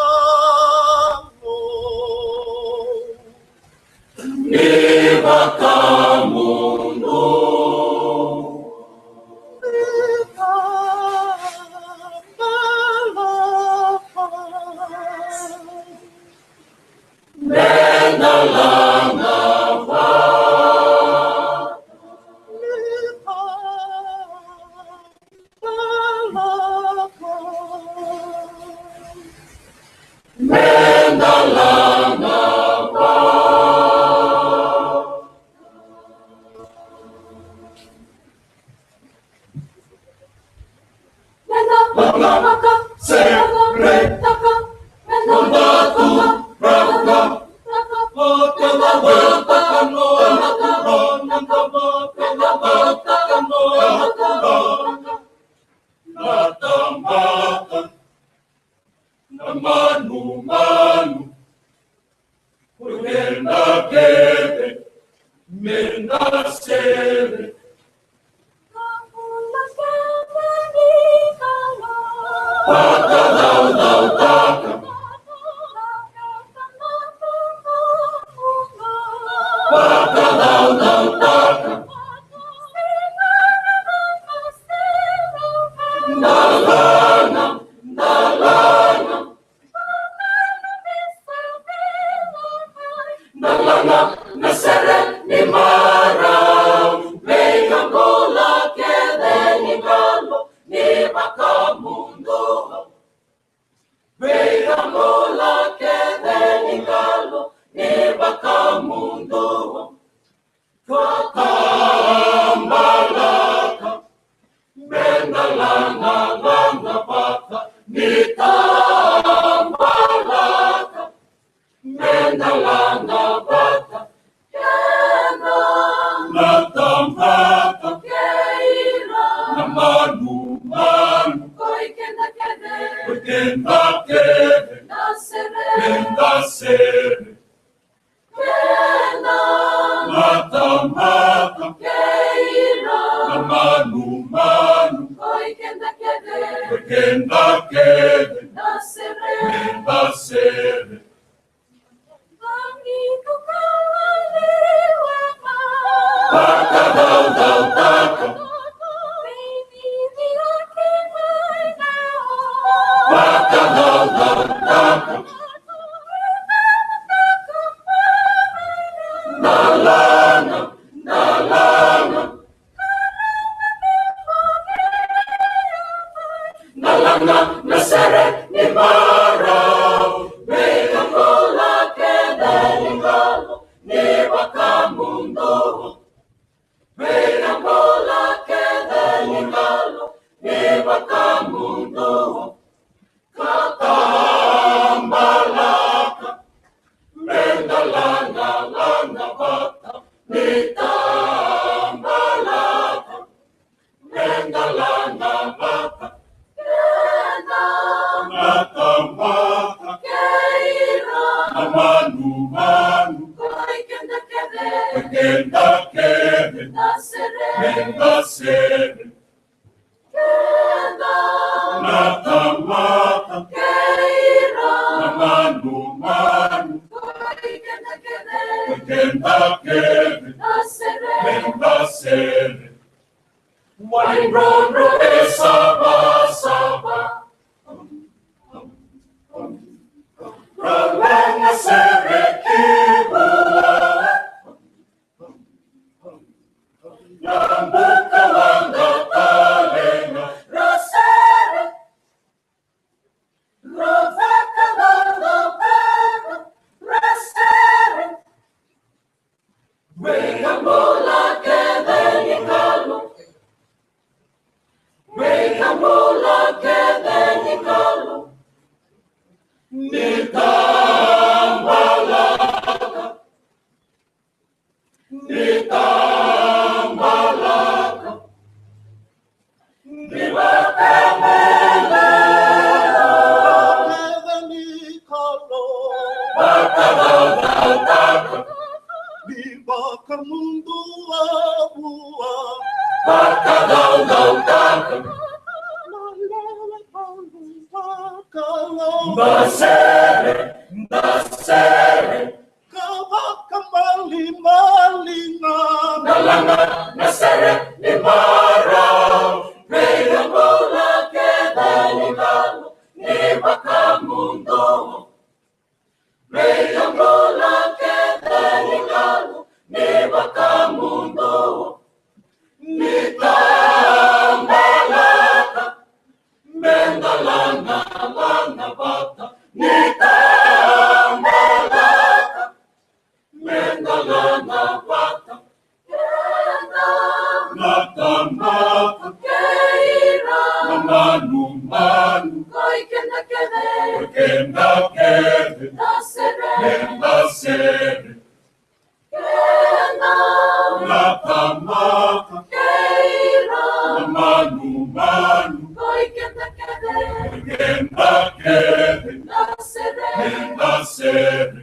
mundo. Vean bola que delicado, viva Camundo. Katambalaka, lenda langa langa bata, nitambalaka, lenda langa bata, natamaka, amanu manu, kenda kede, nasere, natamaka, amanu manu, kenda kede, nasere, walimrondo saba saba, Rolanga sere kibua, Yambuka wanga talenga, Rosere, Rovaka wanga baba, Rosere, Wega mola que delicado, Wega mola que delicado, Nitambalaka, Nitambalaka, Viva Camundo abua, Nasere, nasere, kembali malinga, nalanga, nasere, imara, Veya bola que delicado, viva Camundo. Veya bola que delicado, viva Camundo. Nitambalaka, mendalanga, langa bata, Nitambalaka, mendalanga bata, natamaka, manu manu, kenda kede, nasere, natamaka, manu manu, kenda kede, nasere,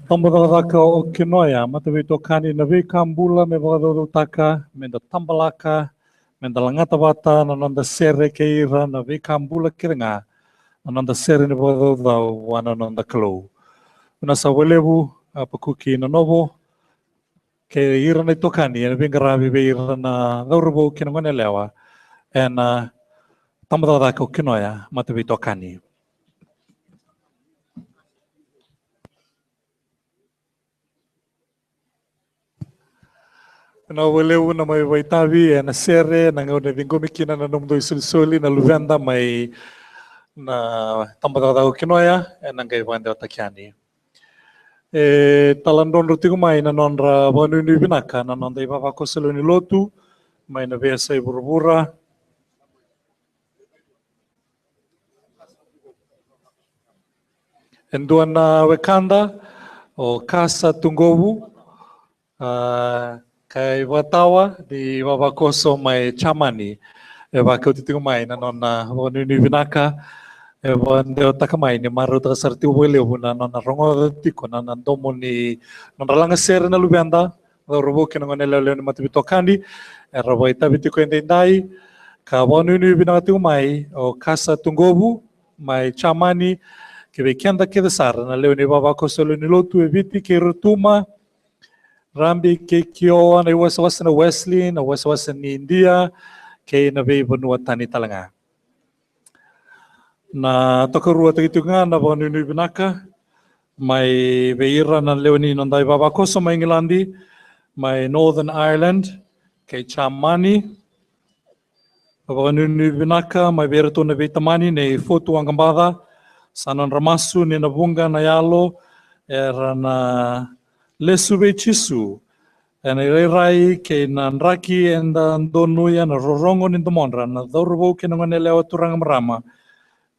Tambalaka o Kinoia, Matavito Kani, Navi Kambula, Mevado Taka, Menda Tambalaka, Menda Langata Bata, Nananda Sere Keira, Navi Kambula Kiringa, Nananda Sere Nevado, Wanananda Klo. Unasa Welebu, Apakuki Nanovo, Ke Irana Tokani, and Vingaravi Irana, Lorobo Kinwanelewa, and Tambalaka o Kinoia, Matavito Kani. Na waleu na may waitavi na sere na ngaw na vingomikina na numdo isulsuli na luvenda may na tambatata ko kinoya na ngay vanda takiani. Talandon rutigo may na nonra banu ni binaka na nonda ibaba ko selo ni lotu may na vesa iburbura. Enduan na wekanda o Casa Tungovu kay Watawa di Wabakoso may chamani Eva kau titingo mai na nona wanu ni vinaka. Eva ndeo takamai ni maru takasarti wele na nona rongo tiko na nandomo ni nona langa sere na lubenda. Robo kena ngone lele ni matibitokani. Robo itabi tiko endai. Ka wanu ni vinaka tiko mai o kasa tungobu mai chamani ke bekenda ke desar na leo ni baba ko solo ni lotu eviti ke rutuma. Rambi ke kio na wasa na Wesley na wasa ni India ke na be benua tani talanga. Na tokarua takitunga na wanu ni binaka mai beira na leoni nandai baba koso mai Ngilandi mai Northern Ireland ke Chamani wanu ni binaka mai beira tona vitamani ne fotu angambada sanan ramasu ni na bunga na yalo era na lesu be chisu and rai ke na raki and donuya na rorongo ni domonra na dorbo ke na ngone lewa turang marama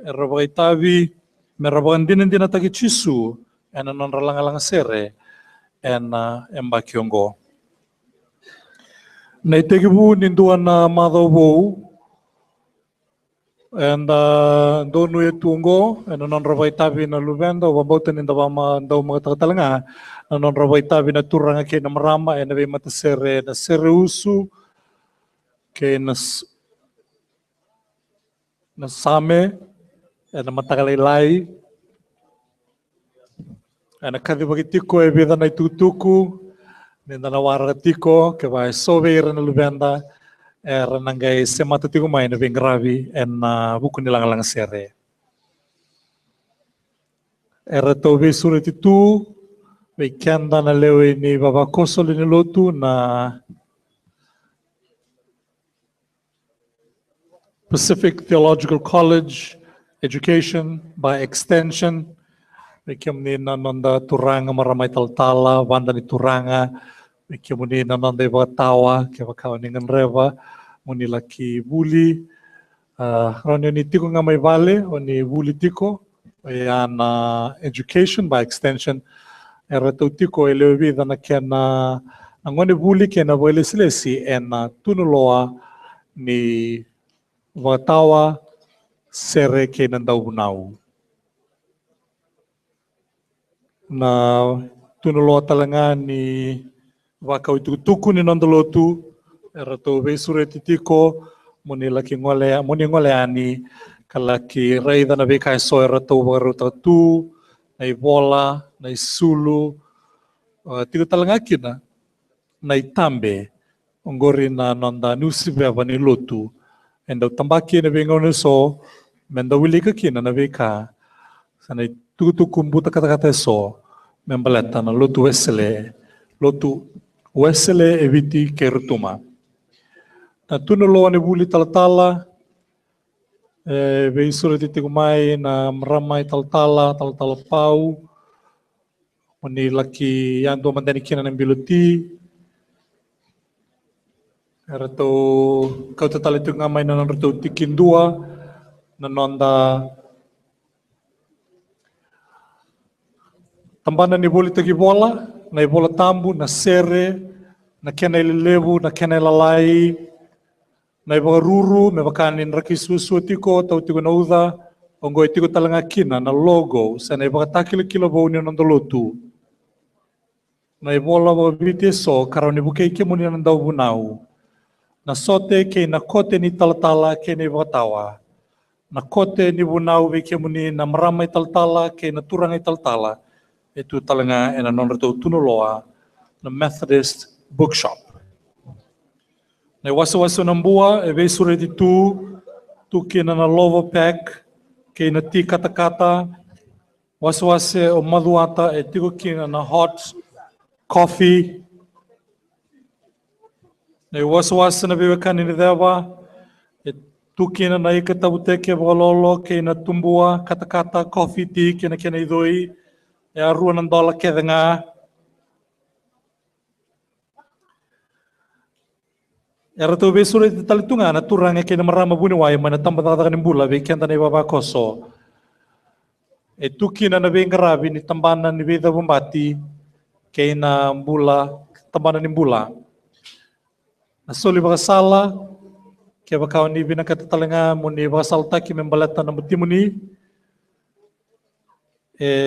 erabo itavi me rabo andina dina taki chisu and non ralanga sere and emba kiongo na itegibu nindua na madobo and donu e tungo and non rabo itavi na lubenda o bautan inda bama ndau mga talanga non rabo itavi na turanga ke na marama and be mata sere na sere usu ke na same and matagalai and kadi bagitiko e vida na tutuku nenda na wara tiko ke vai soveira na lubenda era nangai semata tiko mai na bengravi en buku nilang sere era to be surati tu be kanda na lewe ni baba koso ni lotu na Pacific Theological College Education by extension Mekiam ni nanonda turanga maramai taltala wanda ni turanga mekiam ni nanonda tawa ke wakau ni nganreva muni laki buli ronyo ni tiko ngamai vale oni buli tiko na education by extension era tau tiko ele vida na kena angone buli kena vole silesi ena tunuloa ni watawa sere ke nandau bunau na tunuloa talanga ni wakau tuku ni nandalotu era to besure titiko muni laki ngole ani kalaki raida na bekai so era to baru tu na bola na sulu tiku talanga kina na itambe ongori na nanda nusi beba ni lotu endo tambaki na bengone so menda wili ka kina na beka sana tuku kumbuta kata so membaleta na lotu wesele eviti kertuma na tunuloa ni buli talatala beisura titiku mai na maramai talatala pau muni laki yanto mandani kina ng biluti erato kau tatali tu ngamai na narato tikindua na nonda tambana ni boli tagi bola na bola tambu na sere na kena lebu na kena lalai na iba ruru me bakanin raki susu tiko tau tiko na uda ongo tiko talanga kina na logo sa na iba takil kilo bo ni nandolotu na ibola bo biti so karoni buke ke muni nandau bunau na sote ke na kote ni talatala ke ni watawa na kote ni bunau ke muni na maramai talatala ke na turangai talatala itu talanga ena non reto tunuloa na Methodist Bookshop. Na waso nambua e vesure di tu kina na lovo pack ke na ti kata waso o maduata e tiko kina na hot coffee. Na waso na bebekani ni dewa e tu kina na ikatabute ke vololo ke na tumbua kata coffee ti kina idoi e a rua ng dola ke nga era to besure de talitunga na turanga ke na marama buni wai mana tambada ka nimbula be kenta na baba koso e tukina na bengrabi ni tambana ni beda bombati ke na mbula tambana nimbula na soli baka sala Kaya baka ni binakatatalanga muni basalta ki membalata na mutimuni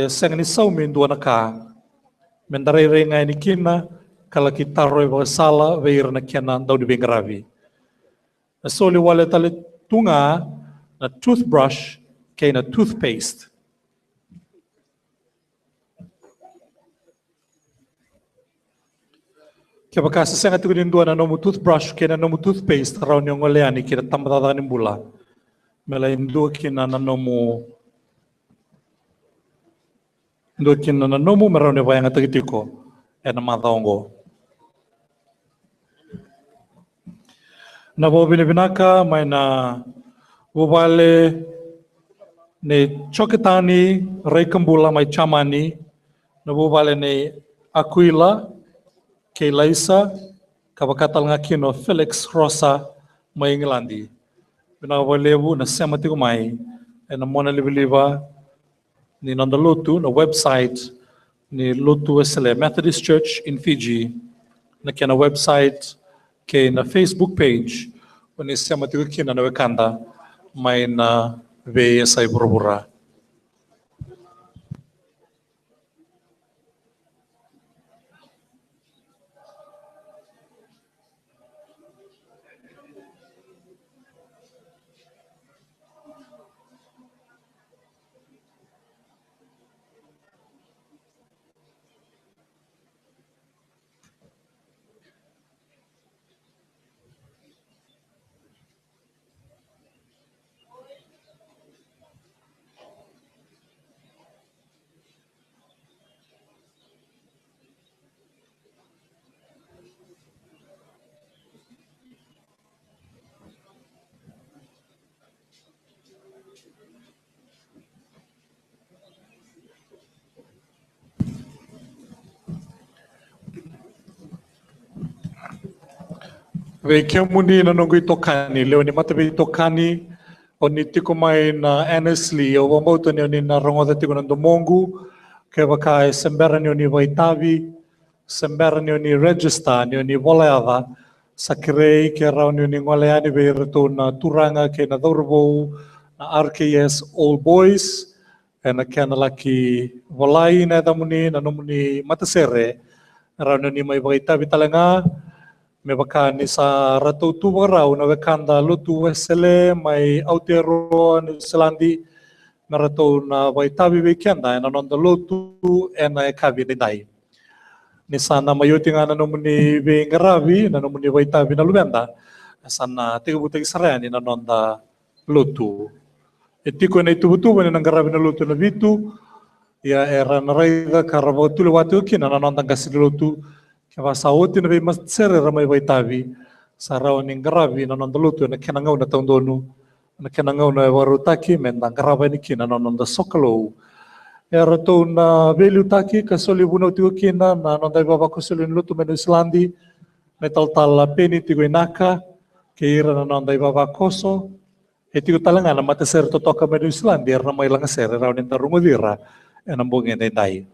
sang ni sau mindua na ka mendarai rengai ni kina kala kita roi basala veir na kena dau di bengravi. Soli wale tali tunga na toothbrush kaya na toothpaste. Kaya baka sa nga tikunin doon na nomu toothbrush kaya na nomu toothpaste raw niyong oleani kaya tambatata ni bula. Mela indu kina na nomu meron ni bayang atagitiko na mataongo. Na bo binibinaka may na bubale ni Chokitani Reikambula may chamani na bubale ni Aquila kay Laisa, kabakatal nga kino Felix Rosa may Englandi. Binawalebu na semati kumay na mona libiliba ni Nandalutu na website ni Lutu Wesley Methodist Church in Fiji na kaya na website kay na Facebook page ni semati kina na wekanda may na veya sa iburubura. Vekia muni na nunggu itokani, leo ni matabi itokani, o ni tiko mai na honestly, o wamauto ni na rongoda tiko na domongu, kaya baka sembera ni waitavi, sembera ni register ni waleava, sa kirei kaya rao ni ngoleani veirito na turanga kaya na dorbo, na RKS All Boys, na kaya na laki walai na damuni, na numuni matasere, rao ni may waitavi talanga, me baka ni sa rato tu warau na wekanda Lutu Wesley mai Aotearoa ni Selandi na rato na waitabi wekenda na nonda Lutu na kabi ni dai ni sana mayuti nga na numuni ngaravi na numuni waitabi na lumenda sana tigubutag sarani na nonda Lutu etiko na itubutubo ni ngaravi na Lutu na vitu ya era na raida karabo tulawatu kina na nonda kasi Lutu kaya sa uti na mas sere ramay waitabi sa raw ning grabe na nandaluto na kinangaw na taundono na kinangaw na warutaki men na grabe ni kina na nanda sokalo era to na value taki kasoli buno tigo kina na nanda baba kusuli luto men Islandi metal tala peni tigo inaka kira na nanda baba koso etigo talanga na mata ser to toka men Islandi era may lang ser raw ning tarumudira enambungin dai.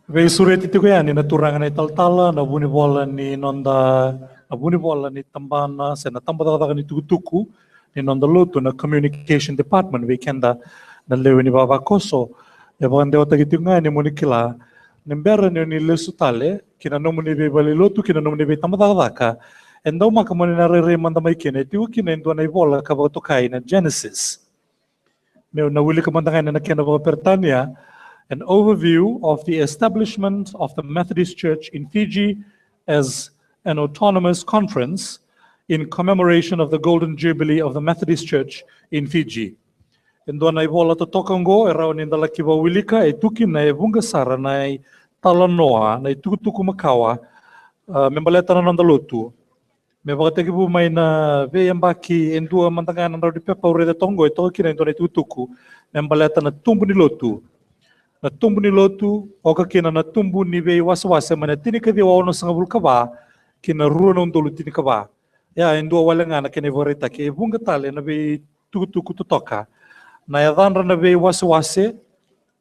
Vei suret itu kaya ni naturangan ni taltala na buni bola ni nonda na buni bola ni tambana sa na tambata ni tukutuku ni nonda luto na communication department weekenda na lewe ni baba koso ya bande ota gitu nga ni monikila nembera ni lesutale kina no muni be bali luto kina no muni be tambata ka endo makamani na re manda mai kina itu kina endo na bola ka boto kai na Genesis meu na wili kamandanga na kina ba pertania. An overview of the establishment of the Methodist Church in Fiji as an autonomous conference in commemoration of the Golden Jubilee of the Methodist Church in Fiji. Endo na ibola to tokango era ni ndala kiba wilika e tuki na e bunga sara na e talanoa na e tuku makawa membaleta na nandalotu. Me bakateki bu mai na ve yambaki endua mantanga na di pepa ure de tongo e toki na endo na tuku membaleta na tumbu ni lotu. Na tumbu ni lotu oka kina na tumbu ni ve wasa mana tini ka dia waono sanga bul kaba kina rua na undolu tini kaba. Ya endua walenga na kene voreta ke bunga tale na ve tuku toka. Na yadan na ve wasa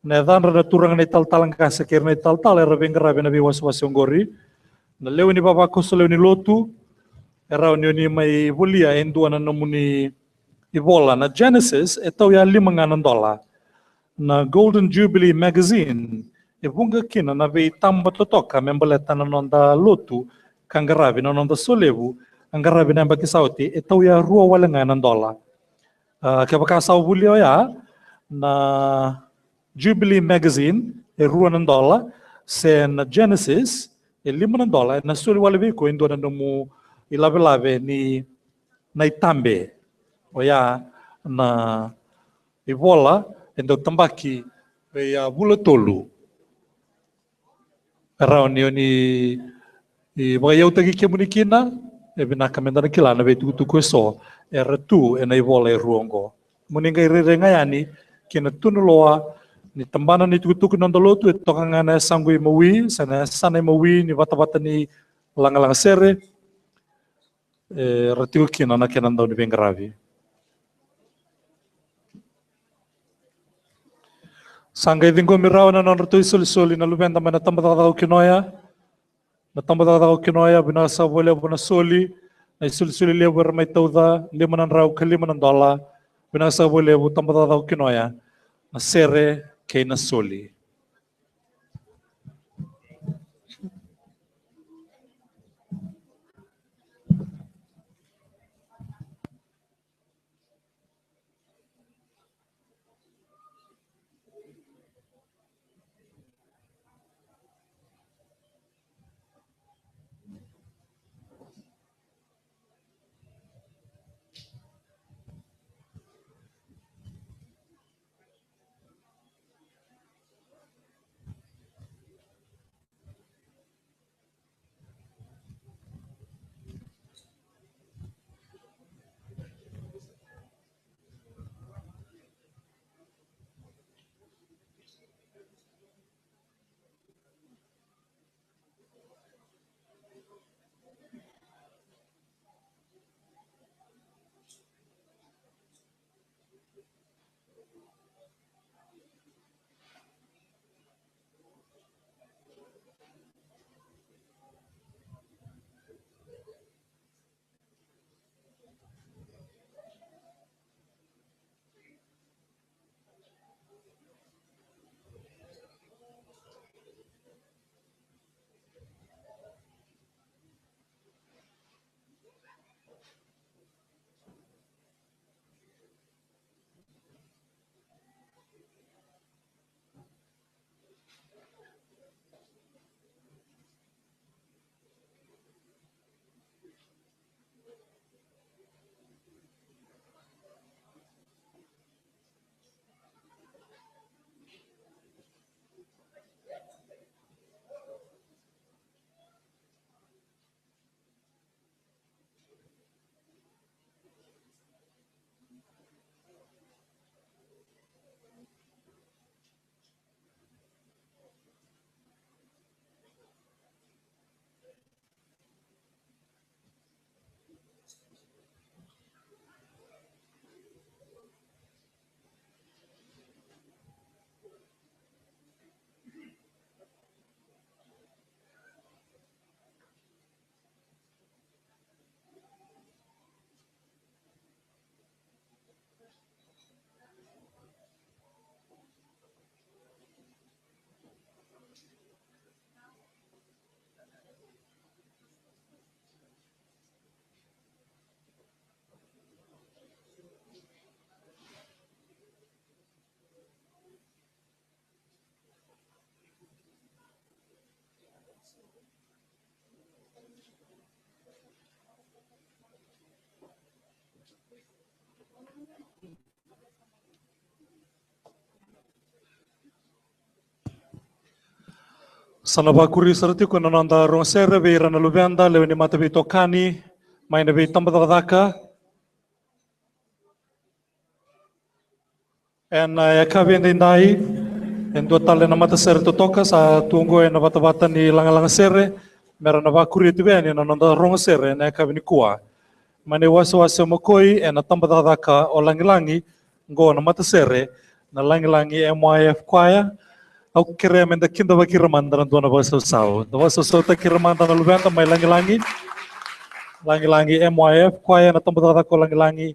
na yadan na turang na talang kasa kir na tal era ve ngarabe na ve wasa ngori. Na leo ni baba koso leo ni lotu era ni mai volia endua na namuni ibola na Genesis etau ya $5,000 na Golden Jubilee Magazine e bunga kina na ve tamba totoka membaleta na nonda lotu kangarabi na nonda solevu angarabi na mbaki sauti etau ya $2,000 ke baka sau bulio ya na Jubilee Magazine e $2 se na Genesis e $5 na suli wale viko indo na nomu ilave ni na itambe o ya na ibola endo tambaki ve ya bula tolu era ni i ba eu tagi ke munikina e bina kamenda kila na ve tu so era tu e na ibola e ruongo muninga irenga yani kina tunuloa ni tambana ni tuku nandolotu e tokanga na sangui mawi sana mawi ni bata ni langa sere e ratiku kina na kena ndau ni bengravi Sangay dingo miraw na nanrotoy soli na lubenda na tambata kinoya na tambata kinoya binasa boleh bona soli na soli lebo may tauda $5,000 binasa boleh tambata kinoya na sere kay na soli Sanabakuri sarati ko nananda rong sere be rana lubenda lewe ni mata be tokani mai na be tambadaka en yakabende ndai en do tale na mata sere toka sa tungo en bata ni langa sere mera na bakuri tu be ni nananda rong sere na yakabini kuwa mane waso mokoi en tambadaka o langi go na mata sere na langi MYF kwaya au kira menda kinda bakira mandaran dona baso sao. Da baso sao ta kira mandaran lubenta mai langi MYF kwaya na tambata ko langi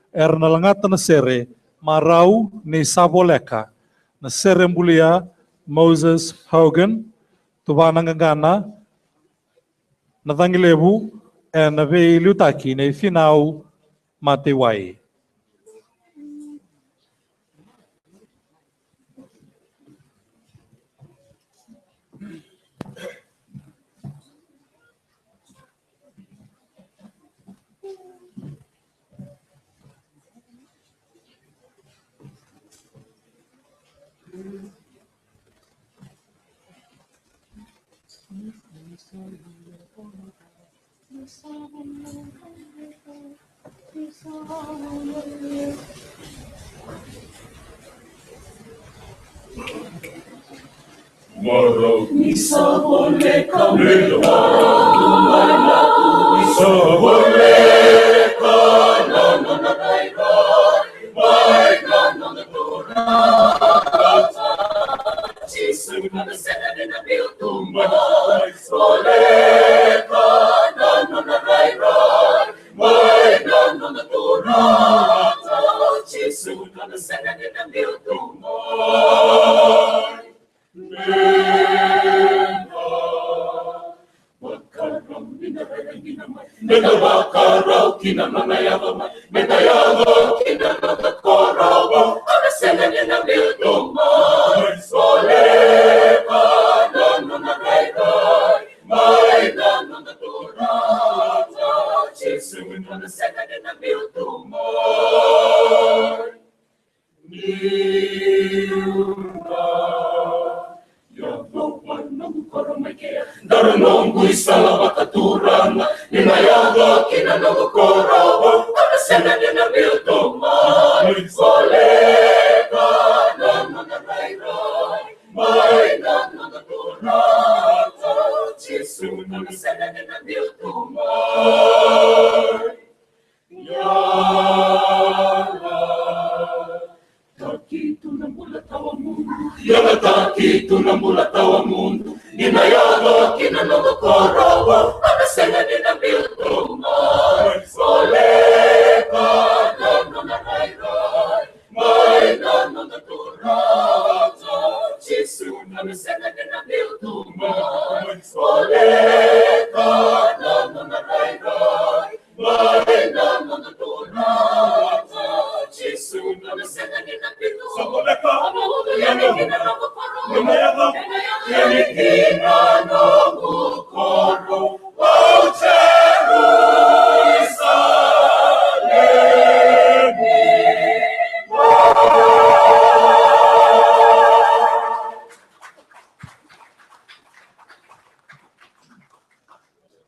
erna langata na sere marau ni saboleka na sere mbulia Moses Hogan tubana ngana na dangilebu na ve lutaki na final matewai. Moro, Isaboleka, Isaboleka,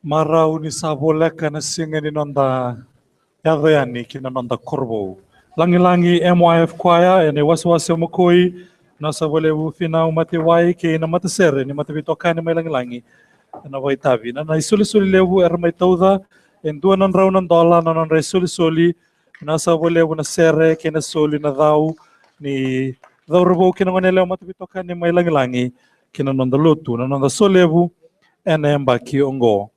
Marau ni saboleka na singa ni nonda yadayani kina nonda korbo. Langi MYF kwaya ene wasi mokoi na sabolebu final matewai ke na matasere ni matavitokani mai langi na waitavi na isuli lebu mai tauda en dua non rau non dola non resuli na sabolebu na sere ke na soli na dau ni dau robo ke na ngonele matavitokani mai langi kina nonda lutu na nonda solebu ene mbaki ongo.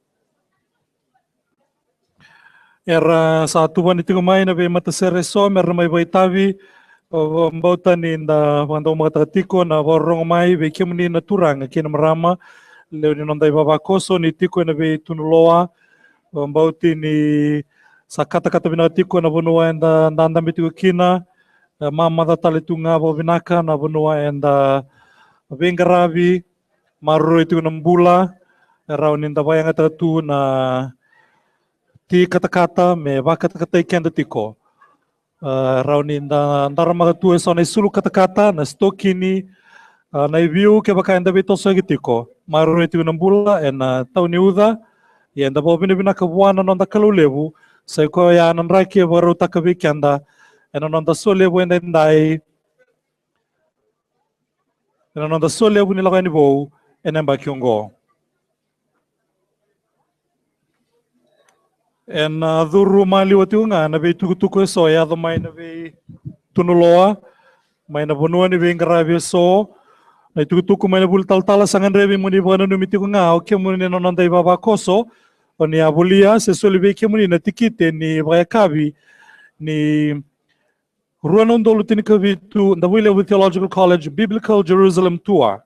Era satu wanita kumai na be mata sere so mer mai baitavi mbauta ni nda wanda mata tiko na borong mai be kemuni na turanga kina marama leo ni nonda baba koso ni tiko na be tunuloa mbauti ni sakata bina tiko na bonua enda ndanda mitiko kina mama da tale tunga bo binaka na bonua enda bengaravi maru itu nambula rau ni nda bayanga tatu na ti kata-kata me kata-kata ikan tiko rauni ndara magatua sona sulu kata-kata na stokini Na ibiu ke baka enda bito sa gitiko. Maru iti unambula na tau ni uda. Ya enda bo bina kabuana nonda kalulebu. Sa ko ya nan raki baru takabi kenda. Nonda solebu enda ndai. Nonda solebu nila kani bo. Enemba kiongo. Duru mali wati unga na be tuku so ya do mai na be tunuloa. Mai na bonua ni be ngarabe so. Na tuku mai na bul tal sangan rebi muni bana numiti ko nga o ke muni no nanda ibaba koso o ni abulia se solibe ke muni na tikite ni kabi ni ruanon dolu tinikavitu the Willow Theological College Biblical Jerusalem Tour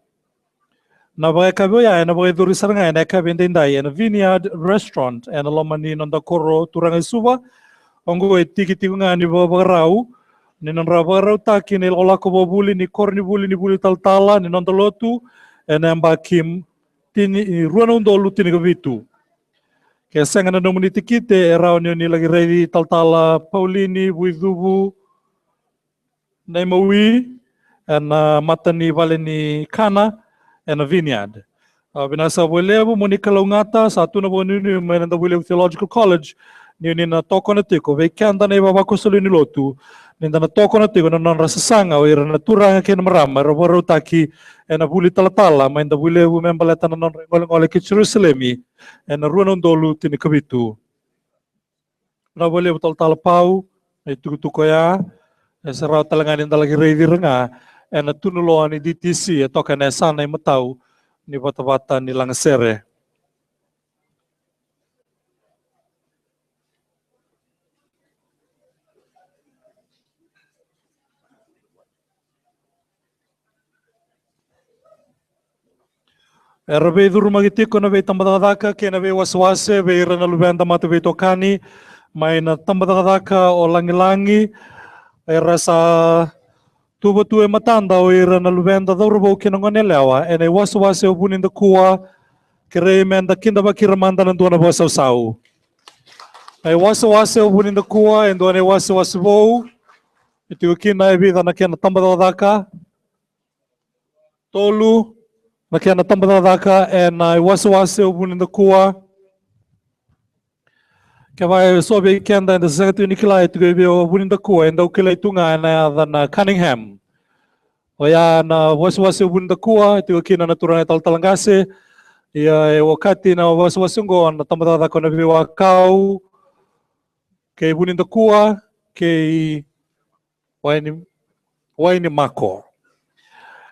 na kabi ya na duri saranga na kabi ndai na Vineyard Restaurant and lomani nanda koro turanga suba ongo tikiti nga ni baba rau ni non rabarau taki ni ola ko buli ni korni buli taltala ni non lotu amba kim tini ruano ndolu tini gavitu ke senga na nomuni tikite erau ni lagi ready taltala Paulini buidubu na mawi matani valeni kana Vineyard binasa bolebu muni kalungata satu na bonu ni menanda Willow Theological College ni na toko na tiko ve kanda na ibaba ko solo ni lotu ninda na toko na tigo na non rasasanga o ira na turanga ke na marama roboro taki na buli talatala ma inda buli membaleta na non ngole ke Jerusalemi na ruanon dolu tini kabitu na buli talatala pau na tuku ya sarau talangan inda lagi reidi renga na tunuloan ni DTC toka na sana matau ni bata-bata ni langsere. Rabe duru magitiko na be tambadadaka ke na be waswase be ira na lubenda mata be tokani mai na tambadadaka o langi-langi era sa tuba tue matanda o ira na lubenda duru bo ke na ngonelewa ene waswase o buninda kuwa kere menda kinda bakira manda na duana bo sau ai waswase o buninda kuwa endo ne waswase bo itu kina e vida na ke na tambadadaka tolu na kaya na tambadadaka na iwasa-wasa o buninda kuwa kaya vai sobe kenda enda sangatu nikila itu gabi o buninda kuwa enda ukila itu nga na Cunningham o ya na wasa-wasa o buninda kuwa itu kina na turana tal-talangase ya wakati na wasa-wasa ngo na tambadadaka na biwa kau kay buninda kuwa kay waini mako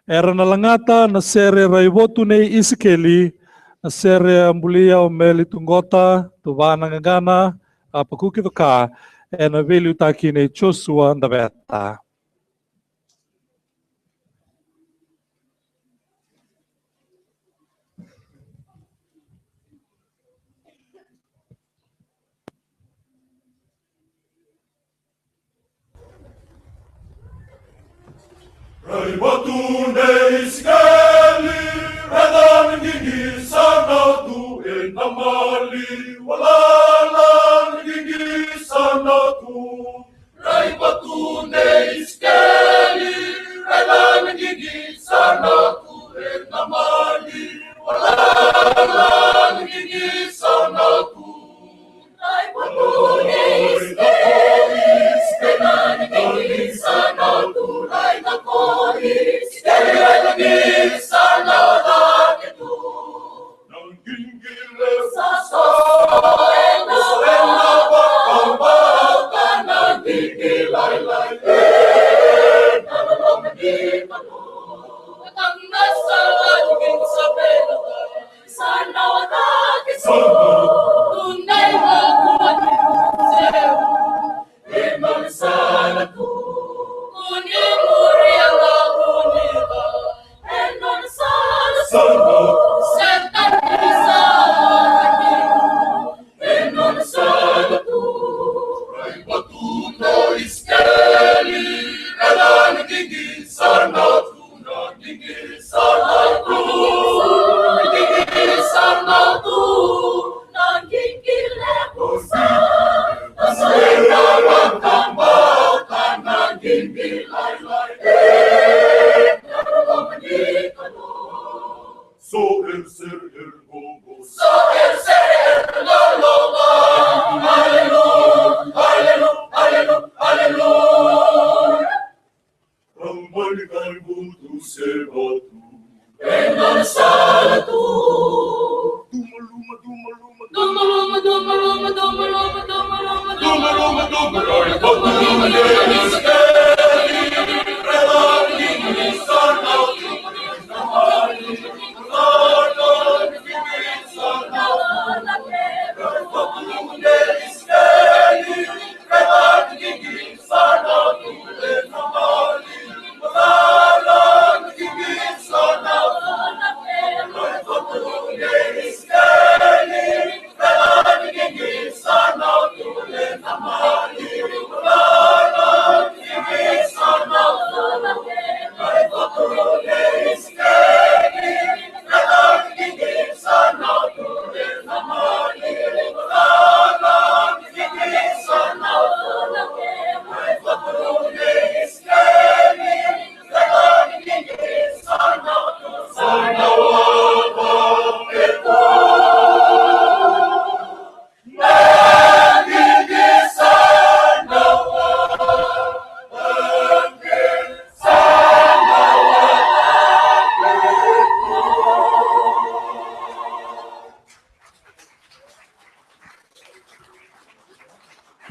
era na langata na sere raivotu nei isikeli na sere ambulia o meli tungota tuvana ngana pakuki toka na veli utaki nei Joshua ndabeta Raibatunde iskeli, redan gigi sanatu enamali, walalan gigi sanatu. Raibatunde iskeli, redan gigi sanatu enamali, walalan gigi sanatu. Raibatunde iskeli, redan gigi sanatu.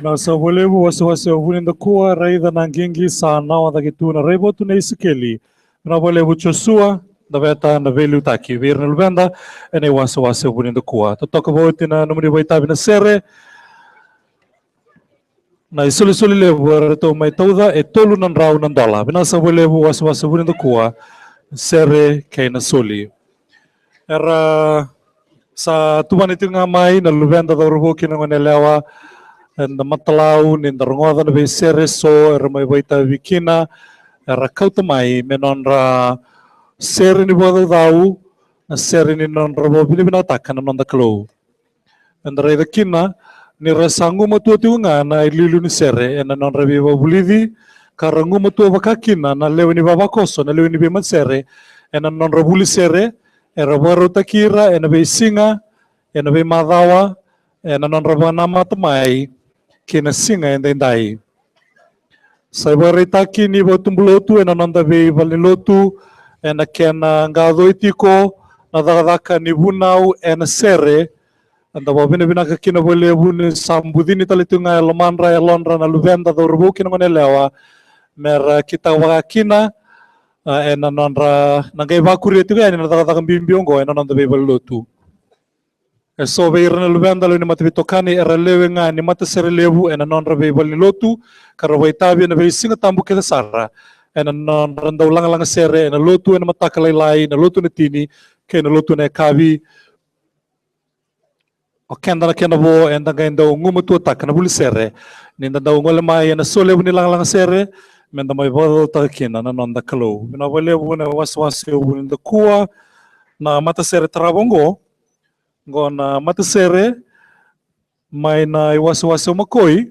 Nasa volevo wasiwasi wavuni kuwa raidha na ngingi sana wadhagituna rebo tunaisikeli na volevo chosua da veta na velu taki virna lubenda ene wasiwasi wavuni kuwa totoka voti na numuri waitabi na sere na isuli levo reto mai tauda e tolu nan rau nan dola binasa volevo wasiwasi wavuni kuwa sere kaina soli era sa tumaniti nga mai na lubenda da rubo kina ngonelewa na matalau ni ndarongoda na be sere so era mai waita vikina era kauta mai menon ra sere ni bodo dau na sere ni non rabo bilibina takana non da klo endra ida kina ni rasangu matu tiunga na ililu ni sere ena non rabi bulidi karangu matu vakakina na leweni baba koso na leweni be sere ena non rabuli sere era baro takira ena be singa ena be madawa ena non rabana matamai kena singa enda indai. Sai barita kini botumbulotu ena nanda be valilotu ena kena ngado itiko na dagadaka ni bunau ena sere anda bobina binaka kina bole bune sambudini talitunga lomanra elonra na luvenda do rubu kina ngonelewa mera kita wakina ena nandra nangai bakuri itu ena dagadaka bimbiongo ena nanda be valilotu. So veirna luvenda lo ni matavitokani era lewenga ni mata sere levu ena non rave balni lotu karawai tabi na singa tambu kita sara ena non randa ulang sere ena lotu ena mata kalai na lotu na tini ke na lotu na kavi o kenda bo enda gainda ngumutu tak na buli sere ni nda ngole mai ena sole ni lang sere menda mai bodo takina na non da kalo na levu na waswas ni da kuwa na mata sere trabongo ngona matasere mai na iwasa makoi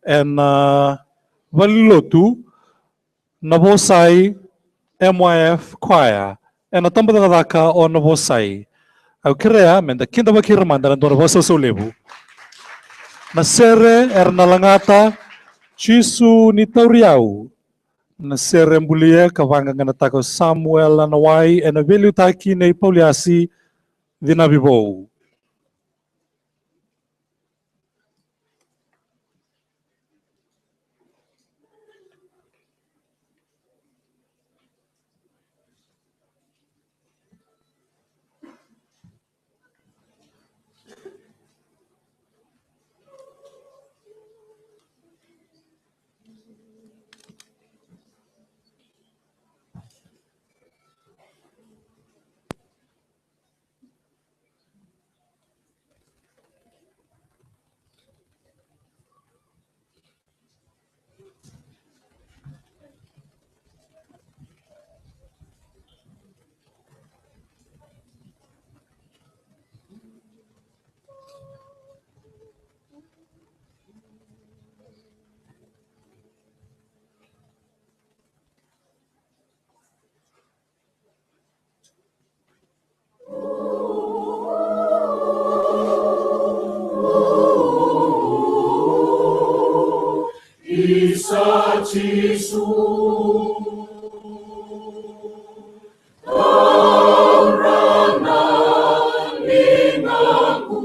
en valilotu na bosai MYF choir en tamba daka o na bosai au krea menda kinda bakira manda na dona bosa solebu na sere na langata chisu ni tauriau na sere mbulia kavanga ngana tako Samuel na wai en velu taki nei pauliasi Dinabibou. Orang nang inangku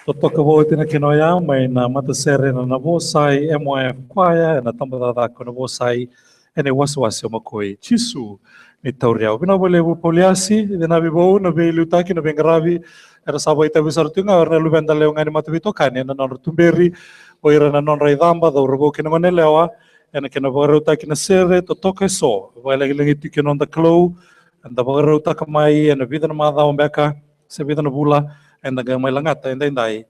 Totoka wo tina kinoya mai na matasere na navosai MYF kwaya na tambada ko navosai ene waswasi makoi chisu ni tauriau bina bole poliasi na bibo na be lutaki na bengravi era sabo ita bisar tunga na lubenda leo ngani matavito kane na non tumberi o ira na non raidamba do robo kina ngone lewa ena kina baruta kina sere totoka so vale lengi tikino da klo anda baruta kamai ena vida na mada ombeka se vida na bula enda ga mai langata enda indai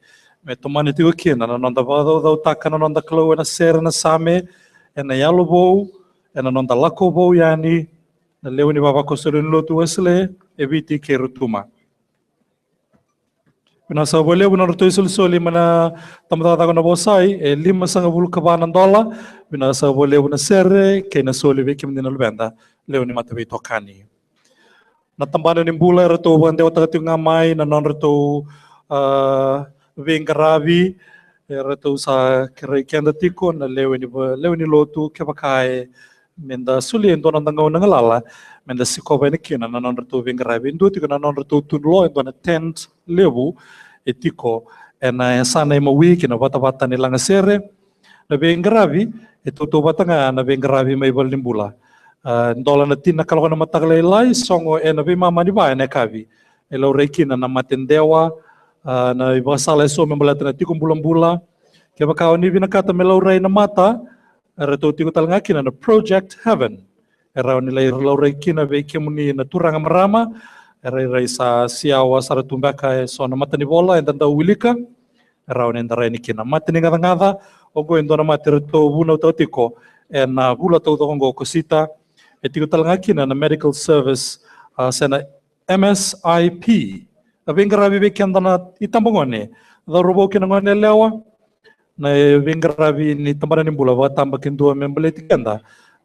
me tomani tiu kina na nonda vado do takana nonda klo na ser na same ena yalo bo ena nonda lako bo yani na leoni baba ko serin lotu wesle eviti ke rutuma mina sa bole buna rutu soli mana tamata ta na bosai e lima sanga bul kabana dola mina sa bole buna serre ke na soli ve kim dinal benda leoni matavi tokani na tambana ni bula reto bande wata tu ngamai na non reto vengaravi reto sa kere kenda tiko na leweni lotu ke pakai menda suli endo na ngau na ngalala menda sikoba ni kina na non reto vengaravi ndo tiko na non reto tunlo endo na tent lebu etiko ena sana ima wiki na bata ni langa sere na vengaravi eto batanga na vengaravi mai bal nimbula ndola na tina kalau na matagalay lai songo na vi mama ni ba na kavi elo rekina na matendewa na ibasala so membalata na tikum bulan-bula ke bakao ni vinakata melo ray na mata reto tiku talanga kina na Project Heaven era ni lai lo rekina ve kemuni na turanga marama era sa siawa saratumbaka so na mata ni bola endanda wilika era ni ndara ni kina mata ni ngada ogo endona mata reto buna totiko na bula to ngo kosita etiku talanga kina na medical service sana MSIP vengaravi vekenda na itambongone da robo kina ngone lewa na vengaravi ni tambana ni bula wa tamba kindu membele tikenda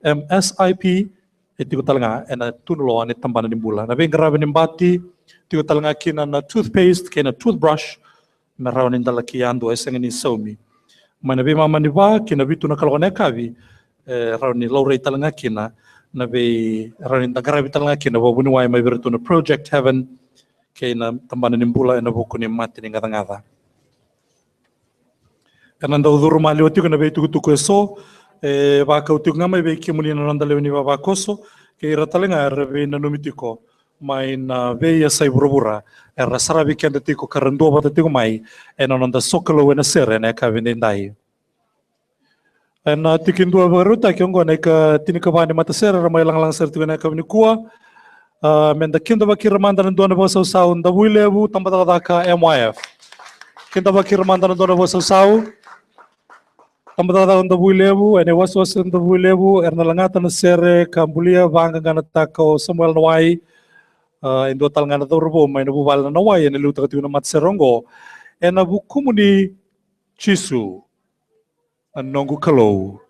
MSIP etiku talanga ena tunulo ni tambana ni bula na vengaravi ni mbati etiku talanga kina na toothpaste kina toothbrush meraw ni dalaki ando eseng ni somi mana be mama ni ba kina vitu na kalone kavi raw ni lawre talanga kina na be ranin tagarabi talanga kina wabuni wai mai bertu na Project Heaven kay na tambana nimbula na buku ni mati ni ngada kananda uduru mali oti kana be tuku eso baka uti ngama be kimuni na nanda leweni baba koso kay ratalenga rebe na numitiko mai na be ya sai burubura era sarabi kenda tiko karando bata tiko mai na nanda sokolo na sere na ka vendendai na tikin dua baruta kiongo na ka tinika bani mata sera ramai lang ser tu na ka ni kuwa menda kinda bakir manda na dona bosa sau nda builebu tambata ka MYF kinda bakir manda na dona bosa sau tambata nda builebu ene waswas nda builebu erna langata na sere kambulia banga ngana tako Samuel Nawai indo tal ngana dorbo mai na bubal na Nawai ene luta tu na mat serongo ena bukumuni chisu nongu kalau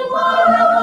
Wow.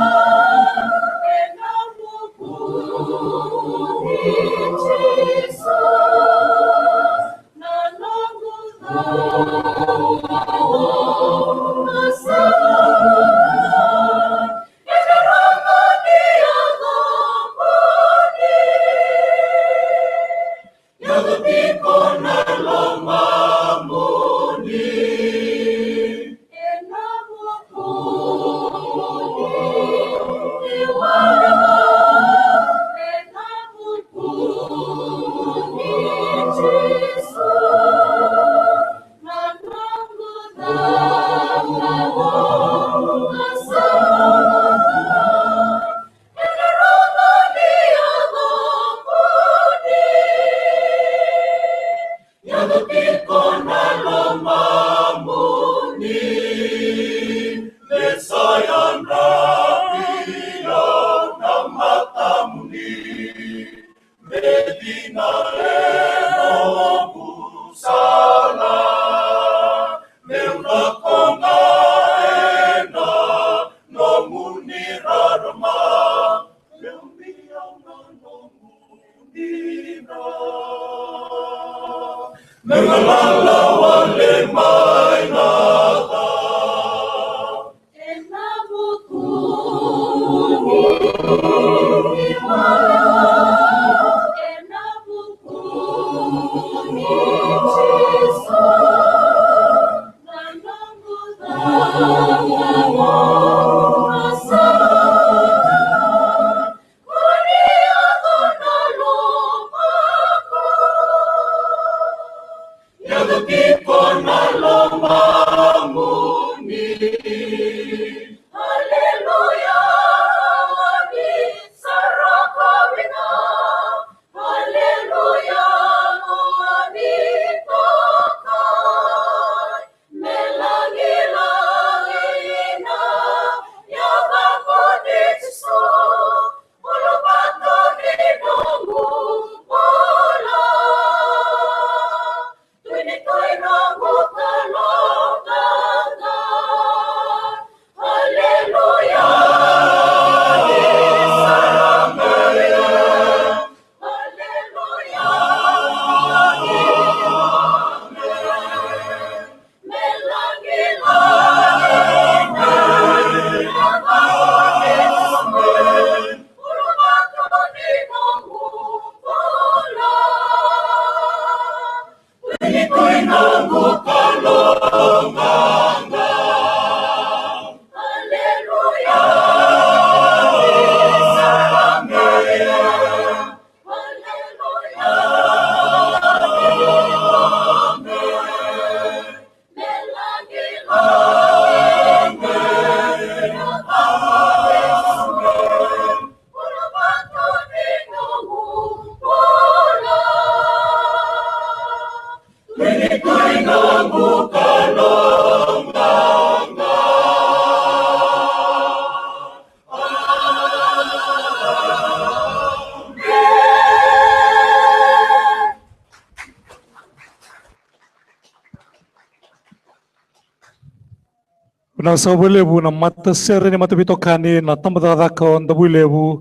Binasabulebu na mata sere ni mata bitokani na tambadadaka on dabulebu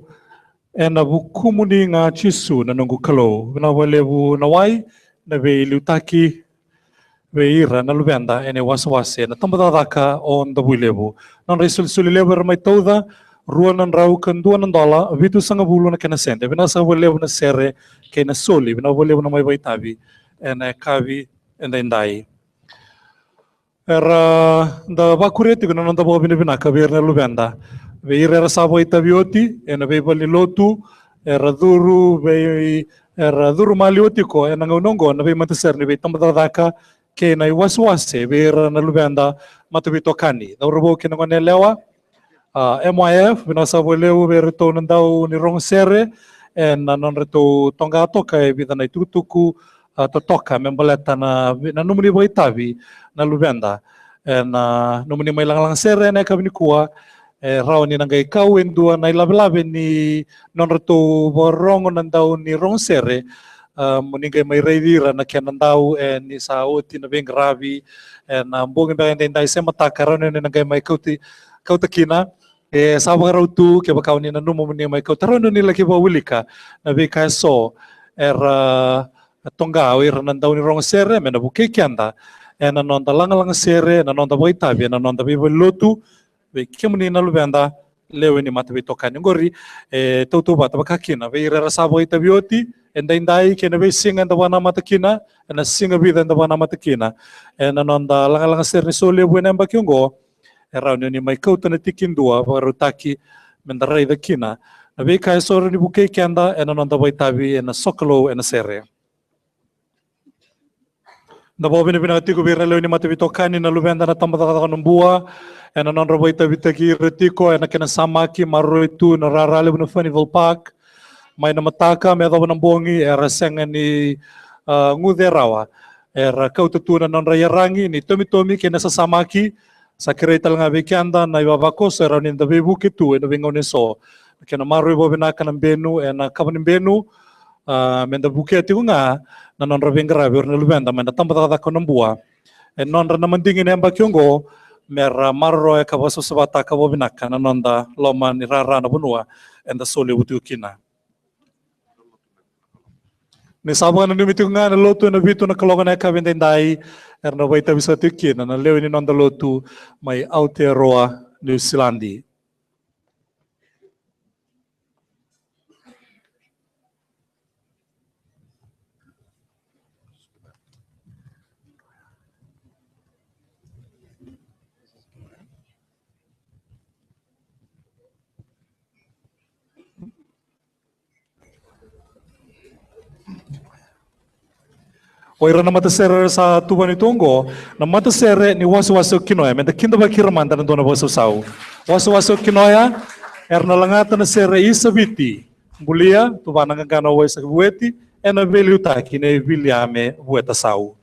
na bukumuni nga chisu na nungu kalo. Binabulebu na wai na be ilutaki be ira na lubenda ene waswase na tambadadaka on dabulebu. Non resulsulilebu ramay tauda ruan ng rau kan $2 vitu sanga bulu na kinasente. Binasabulebu na sere kay na soli. Binabulebu na may baitabi ene kavi enda indai. Era da bakureti kuna nanda bo binibina kabir na lubenda ve era sabo itabioti ena ve bali lotu era duru malioti ko ena ngongo na ve mataser ni ve tambadaka ke na waswase ve era na lubenda matubito kani da robo ke ngone lewa MYF bina sabo lewu ve reto nandau ni rong sere ena non reto tonga toka e vida na tutuku totoka membaleta na numuni boitabi na lubenda na numuni may lang sere na kami ni kuha raw ni nanggay kawin dua na ilabi ni non reto borongo nandaw ni rong sere muningay may raydira na kaya nandaw ni sa uti na bing grabe na bungin ba yung dahil sa matakaroon ni nanggay may kautakina sabang raw tu kaya bakaw ni nanumum ni may kautaroon nila kiba wilika na bing so tonga awir nandaw ni rong sere mena buke kianda ena nonda lang sere na nonda boitabi na nonda bibo lotu be kimni na lubenda lewe ni matabi tokani ngori tutu bata bakakina be ira sa boitabi oti enda indai kena be singa nda wana matakina ena singa bida nda wana matakina ena nonda lang sere ni sole buena mbakyongo era ni mai kauta na tikindua barutaki mendarai da kina na be kai sore ni buke kianda ena nonda boitabi ena sokolo ena sere. Na bo binibinati ko biralo ni matibitokani na lubenda na tambadaka ng buwa ena non robo itabitaki retiko ena kinasamaki maroitu na rarale no Funival Park may namataka may daw ng bongi era senga ni nguderawa era kaututunan non rayarangi ni tomitomi kinasasamaki sa kiretal nga bikyanda na ibabakos era ni dabibu kitu ena bingaw ni so kina maroi bo binaka ng benu ena kabanin benu menda buketi ko nga na non rabing grabe or nalubenda menda tambata ko ng buwa en non ra naman dingin ang bakyongo mera marro e kabaso sa bata kabo binaka na nonda loman irara na bunua and the soli utukina ni sabang na nimiti ko nga na lotu na bito na kalogan na kabindendai er na waita bisa tukina na lewi ni nonda lotu may Aotearoa New Zealandi. Oira na matasere sa tuban itongo na matasere ni waso kinoya menda kinda ba kiramanda na dona waso sau waso kinoya erna langata na sere isabiti bulia tuban nga gana wasa bueti ena veliuta kine viliame bueta sau.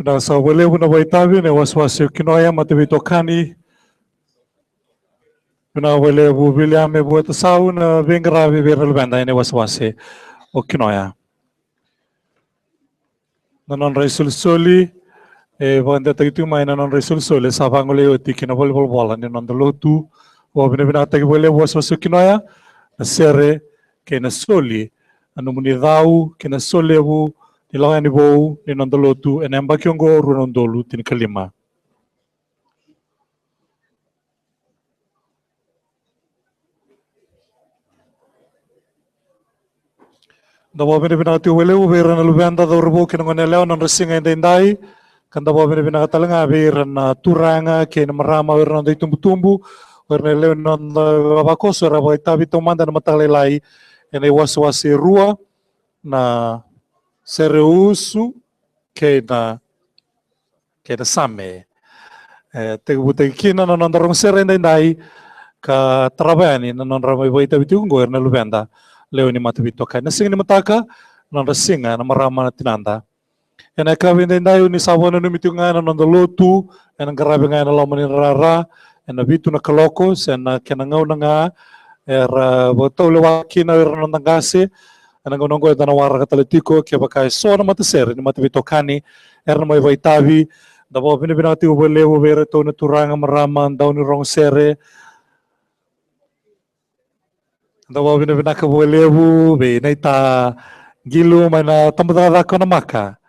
Na sa wale una waitavi ne waswasi kinoya matavitokani. Na wale bu William e bu tasau na vengravi viral banda ne waswasi o kinoya. Na non resul soli e vanda tagitu mai na non resul soli sa vangole o tikina volleyball bola ne non lotu o bina tagi wale waswasi kinoya na sere ke na soli anu munidau ke na soli bu Ilang ni bau ni nandolotu enemba kiongo runondolu tin kalima. Dawa bini binati wele uberan alubenda da urbo kinongon eleo non resinga indai kan dawa bini binati talanga beran turanga ken marama beran dai tumbu beran eleo non babakoso rabai tabi tomanda na matalelai ene waswasi rua na sereusu ke na same te butay kina na nandarong serenda indai ka trabani na nanramay baita bitung goer na lubenda leo ni matubito kay nasing ni mataka nan rasinga na marama na tinanda ena kawin indai ni sawana no mitunga na nandalotu ena garabe nga na laman ni rara ena bitu na kalokos ena kenangaw na nga era botaw lewaki na nandangase anang nongo eda na wara kataletiko ke bakai so na mataser ni matavitokani erna mai vaitavi da bo bini binati ubele ubere to na turanga marama daw ni rong sere da bo bini binaka ubele bu be naita gilu mana tambada ko na maka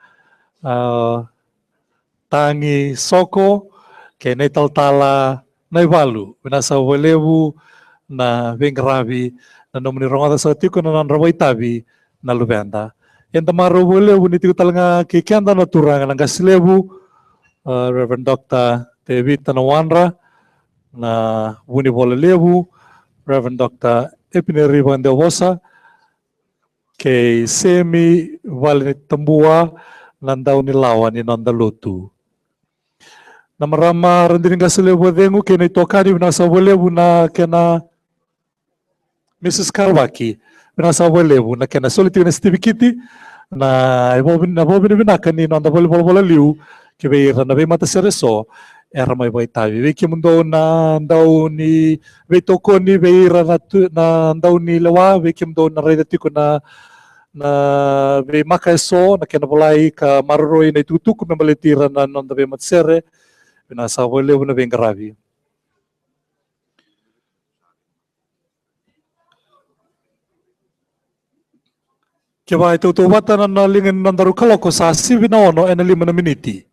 tangi soko ke naital tala naivalu binasa ubele bu na vengravi na nomini ronga sa tiko na nanraway tabi na lubenda. Yan tamaro wale uniti ko talaga kikanda na turanga ng kasilebu Reverend Dr. David Tanawanra na wuni bola lebu Reverend Dr. Epineri Bandewosa kay Semi Valinit Tambua nandaw nilawan ni Nandalutu. Na marama rendering kasilebu dengu kay na itokani nasa walebu na kena Mrs. Karwaki, binasa walebu na kena soliti na Stevie Kitty na ibobin binaka ni nanda bola liu kibe na be mata sereso era mai bai tavi ve kimundo na ndau ni ve toko ni ve na ndau ni lewa ve kimundo na reda tiko na ve maka so na kena bolai ka maroroi na tutuku na maletira na nanda ve matsere binasa walebu na ve ngaravi. Kaya ito wata na lingin nandaru kaloko sa sivi na ono ena 5 na miniti.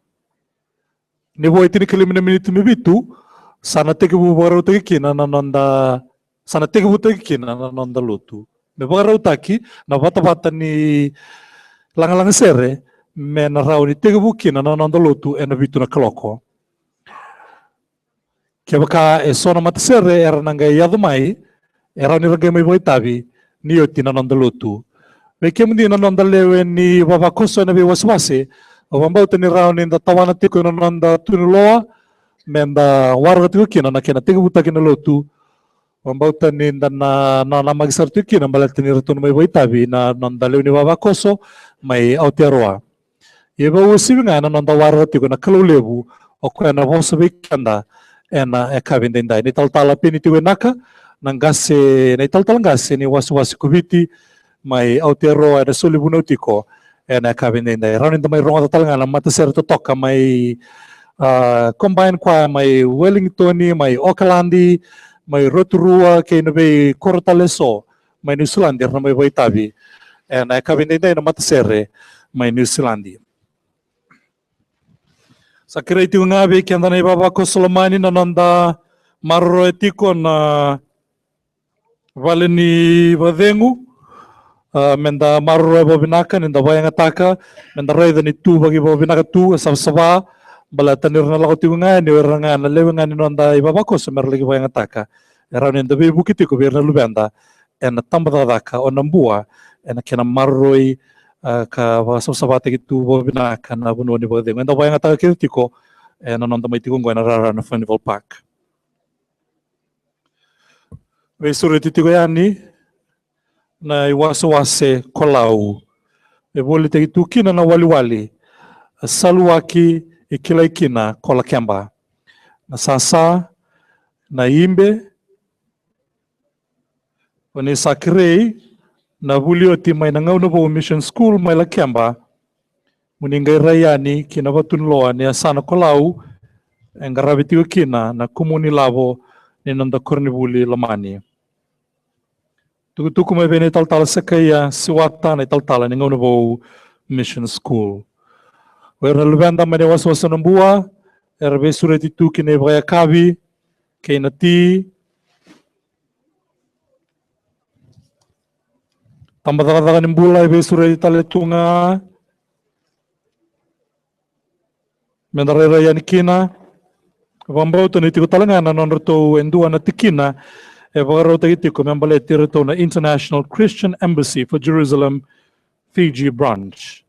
Nibo iti ni 5 na miniti mibitu sana tegibu baraw tegikina na nanda sana tegibu tegikina na nanda lutu. Baraw taki na bata ni lang sere men raw ni tegibu kina na nanda lutu ena bitu na kaloko. Kaya baka sona matasere era nanga yadumai era ni ragay may boitabi niyo tina nanda lutu. Mekem di nanonda lewe ni babakoso na waswasi o bambau tani rao ni tawana tiko nanonda tunuloa menda warga tiko kina na kena tiko buta kina lotu bambau tani na magisar tiko kina balat tani ratun may waitabi na nanonda lewe ni babakoso may autiaroa iba usibi nga nanonda warga tiko na kalulebu o kaya na vosa bikanda ena ekabindinday ni taltala pini tiwe naka nang gase na italtalang gase ni waswasi kubiti may autero ada solibunotiko ena kabinda ranin may ronga talanga na mataser to toka may combine kwa may Wellingtoni may Aucklandi may Rotorua kay nabe Cortaleso may New Zealand na may Waitabi ena kabinda na mataser may New Zealand sa kireti nga be kanda na ibaba ko Solomani na nanda maroetiko na valeni vadengu menda marro bobinaka nenda bayang ataka menda reda ni tu bagi bobinaka tu sabsaba bala tanir na lako tiunga ni weranga na lewenga ni nonda ibabako semer lagi bayang ataka era nenda be bukiti ko berna lubenda en tambada daka onambua en kena marroi ka sabsaba te tu bobinaka na bunu ni bode menda bayang ataka kitiko en nonda mai tikungo na rara na Festival Park we sureti tiko yani na iwasa-wase kolau. E boli te tukina na wali-wali. saluaki ikilaikina kola kemba. Na sasa, na imbe, oni sakirei, na bulioti may nangaw na po mission school may la kemba, muningay rayani kinabatunloa ni asana kolau, ang garabitiyo kina na kumuni labo ni nanda kornibuli lamani. Tukutuku may bini taltala sa kaya siwata na taltala ni ngaw na po mission school. Wala lubenda may waswasa ng buwa, erbe sureti tu kine baya kabi, kay nati, tambadaka ng bulay, erbe sureti taletunga, mendaraya ni kina, Vambau to niti ko talaga na nonroto endua na tikina e vagaro tagiti ko membaleti rito na International Christian Embassy for Jerusalem Fiji branch.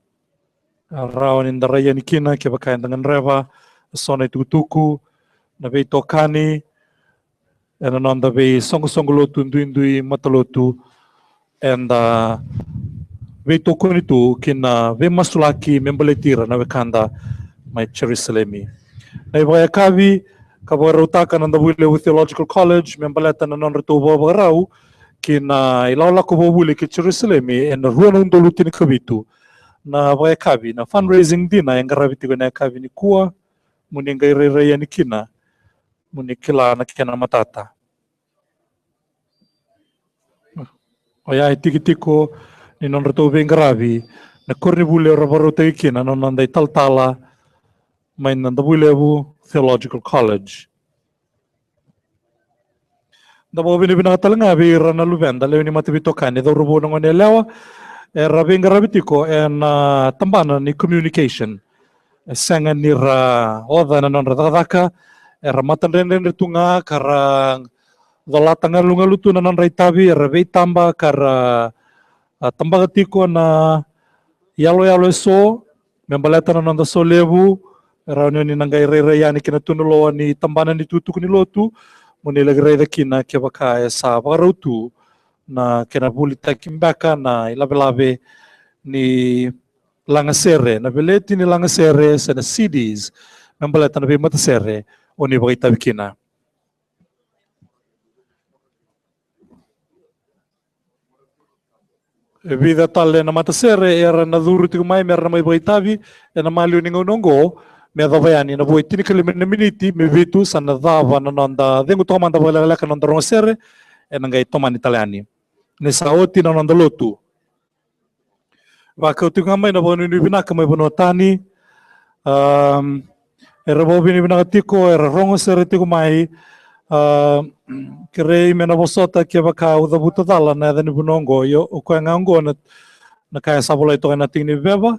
Araw in daraya ni kina ke bakayan dengan reva sona tutuku na be tokani and ananda be songolotu ndui matalotu and be tokoni tu kina be masulaki membaletira na bekanda mai Jerusalemi. Na ibaya kavi kabarutaka ng Dabule Theological College membaleta na nonretubo barau kina ilawla ko bobuli ki Jerusalemi and ruan ng dolutin kabitu na ibaya kavi na fundraising din na yung garabiti ko na kavi ni kuwa muning gairaya ni kina munikila na kina matata. Oya itikitiko ni nonretubo yung garabi na kornibuli rabaruta ikina nonanday taltala may nandabulebu Theological College. Dabo binibinakatalanga bira na lubenda lew ni matibito kani do rubo ng onelewa rabing garabitiko en tambana ni communication senga ni ra oda na non radaka ramatan ren tunga karang dalatanga lungalutu na non raitabi rabe tamba kara tambagatiko na yalo so membaleta na non da solebu Rauno ni nangai raya ni kinatunuloa ni tambana ni tutuk ni lotu munilagray da kina kaya baka sa barutu na kinabulita kimbaka na ilabe ni langasere na beleti ni langasere sa na CDs membaleta na be matasere o ni bagay tabikina. Vida tale na matasere era na duruti kumay meron na may bagay tabi na maliw ni ngonongo me davayani na buhay tinikali na miniti me vitu sa nadava na nanda dengo to manda wala ka nanda rosere e nangay toman italiani ne saoti na nanda lotu baka tu ngamay na bono ni binaka may bono tani era bo binaka tiko era rongo sere tiko mai kere me na bosota ke baka udabuta dala na dani bunongo yo ko ngango na kaya sabola ito na tingni beba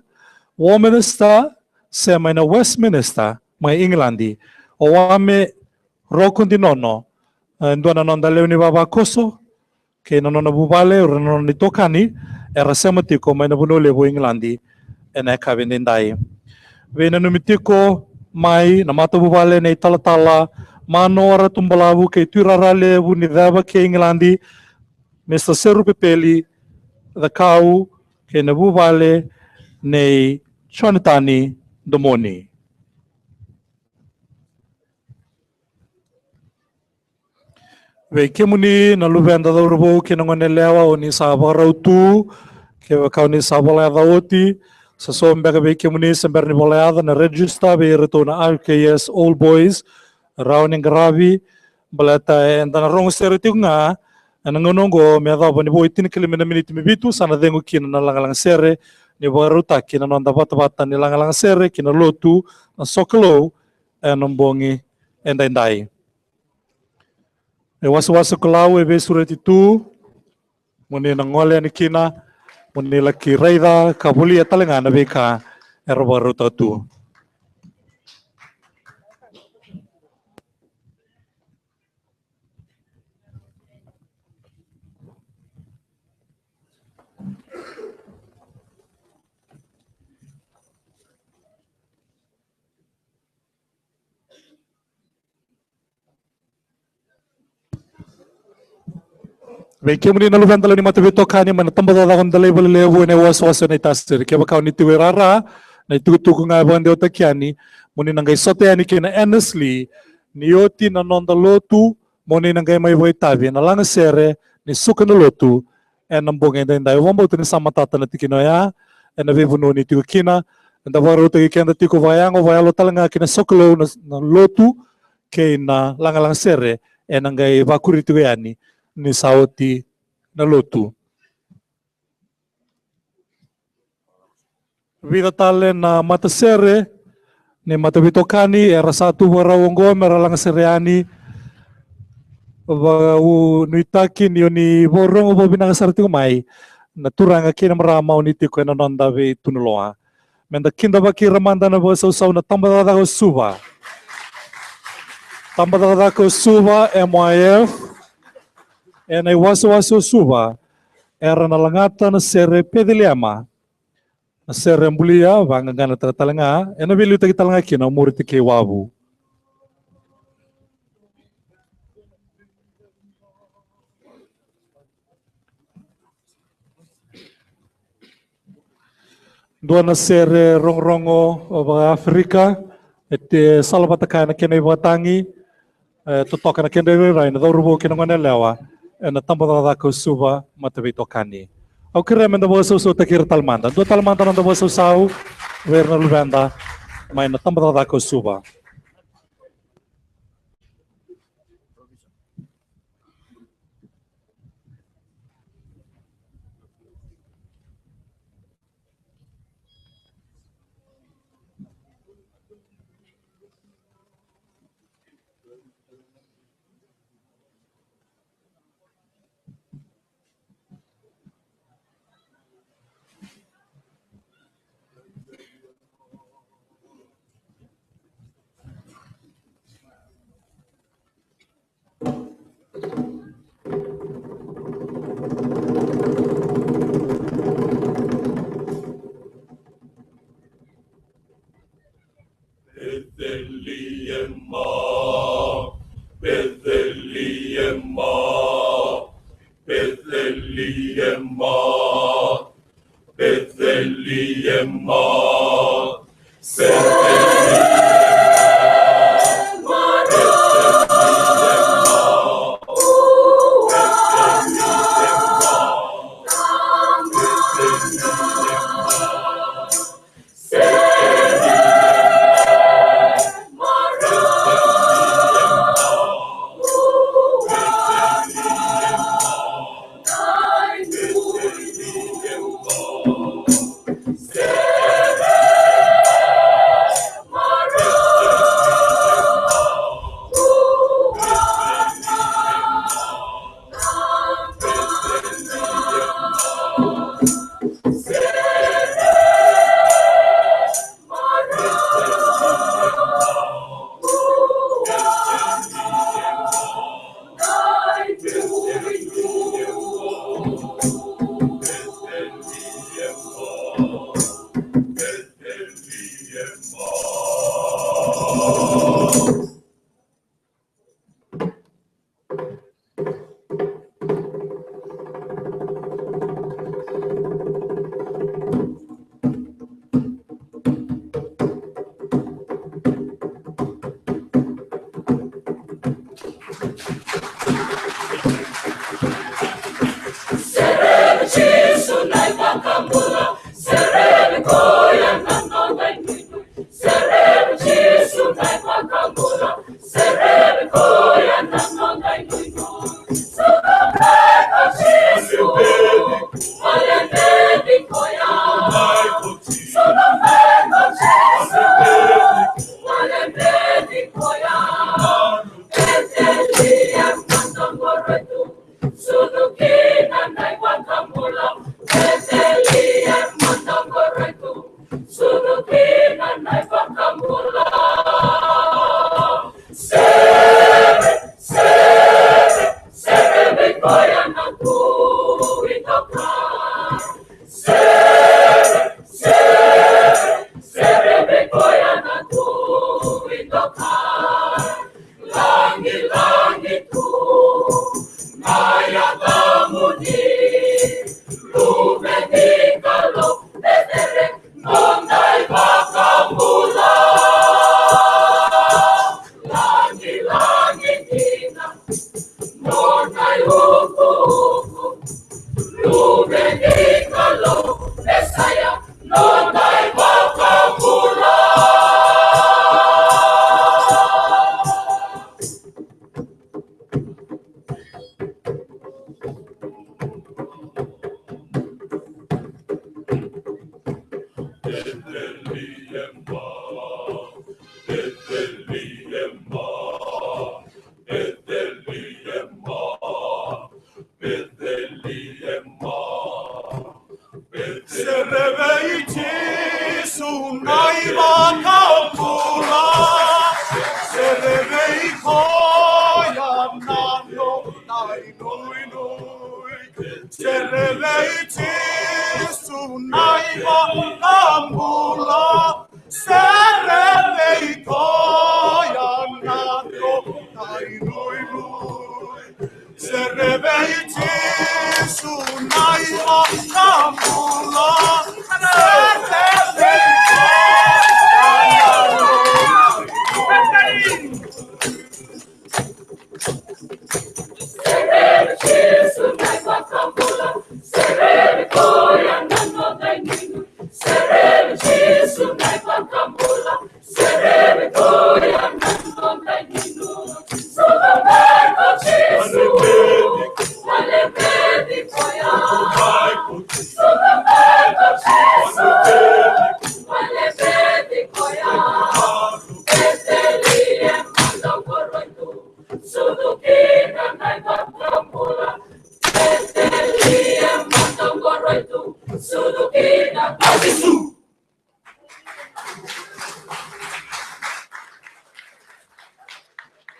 womanista sa may na Westminster, may Englandi, o wame rokon di nono, doon na nondalew ni Baba Koso, kaya nono nabubale, o nono ni Tokani, era sematiko may nabunole po Englandi, na kabin din dahi. Vena numitiko may namatububale na italatala, manora tumbalabu kay turarale bu ni Daba kay Englandi, Mr. Seru Pepeli, the cow, kay nabubale na Chonitani, Domoni. Veke muni na lubenda da urbo kinangonelewa o ni sabarautu ke kau ni sabala da oti sa sombe veke muni sember ni bolada na register be reto na RKS All Boys Rauning Gravi balata enda na rong sereti nga anangonongo me da bani boy tin kilimena miniti me bitu sana dengo kin na langalang sere ni baruta kina nonda bata ni langalang sere kina lotu na sokolo nombongi endai e wasu kolau e besureti tu muni nangole ni kina muni laki raida kabuli atalenga na beka ero baruta tu Veke muni na luvenda ni matavito kani mana tambada da gonda level levo ne was na itasir ke baka ni tiwerara Na itutuku nga bande o takiani, muni nangai sote ani kina honestly, ni oti na nonda lotu, muni nangai may boy tabi, na langa sere, ni suka na lotu, en ang bongay da indai, wambo tini samatata na tikinoya, en na vivuno ni tiku kina, en da waro tiki kenda tiku vayang, o vayalo talanga kina sokolo na lotu, kay na langa sere, en nangai vakuri tiku yani, ni saoti na lotu. Vida tale na matasere, ni matabitokani, era satu warawongo, meralang sereani, nuitaki ni borong ubo binangasarati umay, naturanga kina maramaw ni tiko na nondavi tunuloa. Menda kinda baki ramanda na bo sa na tambadada ko suba. Tambadada ko suba, MYF, ay waso suba, era nalangata na sere pedilema. Sere ambulia vanga gana talanga ena bilu tagi talanga kina umuri tiki wabu dua na sere rongo ba Afrika ete salabata kana kena ibatangi totoka na kena rai na dorubo kina ngone lewa ena tambada ko suba matabitokani. Au kira menda bosa so takir talmanda. Dua talmanda nanda bosa sau verna luvenda mai na tambada ko suba. Sunuki na nai wakamula, Bethelia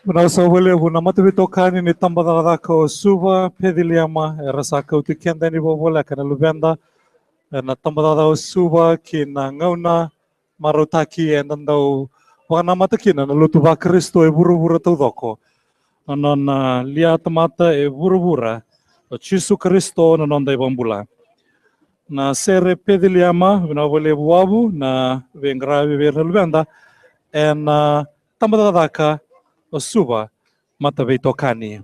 Buna sa wale buna matabi tokani ni tambada ko suba pediliama era sa ko tikenda ni bobola kana lubenda na tambada suba kina ngauna marutaki endandau wana matakina na lutuba Kristo e buru-buru tau doko anon lia tamata e buru-bura o Jesu Kristo na nonda bambula na sere pediliama buna wale buabu na vengravi verna lubenda en tambada ka o suba matabi tokani.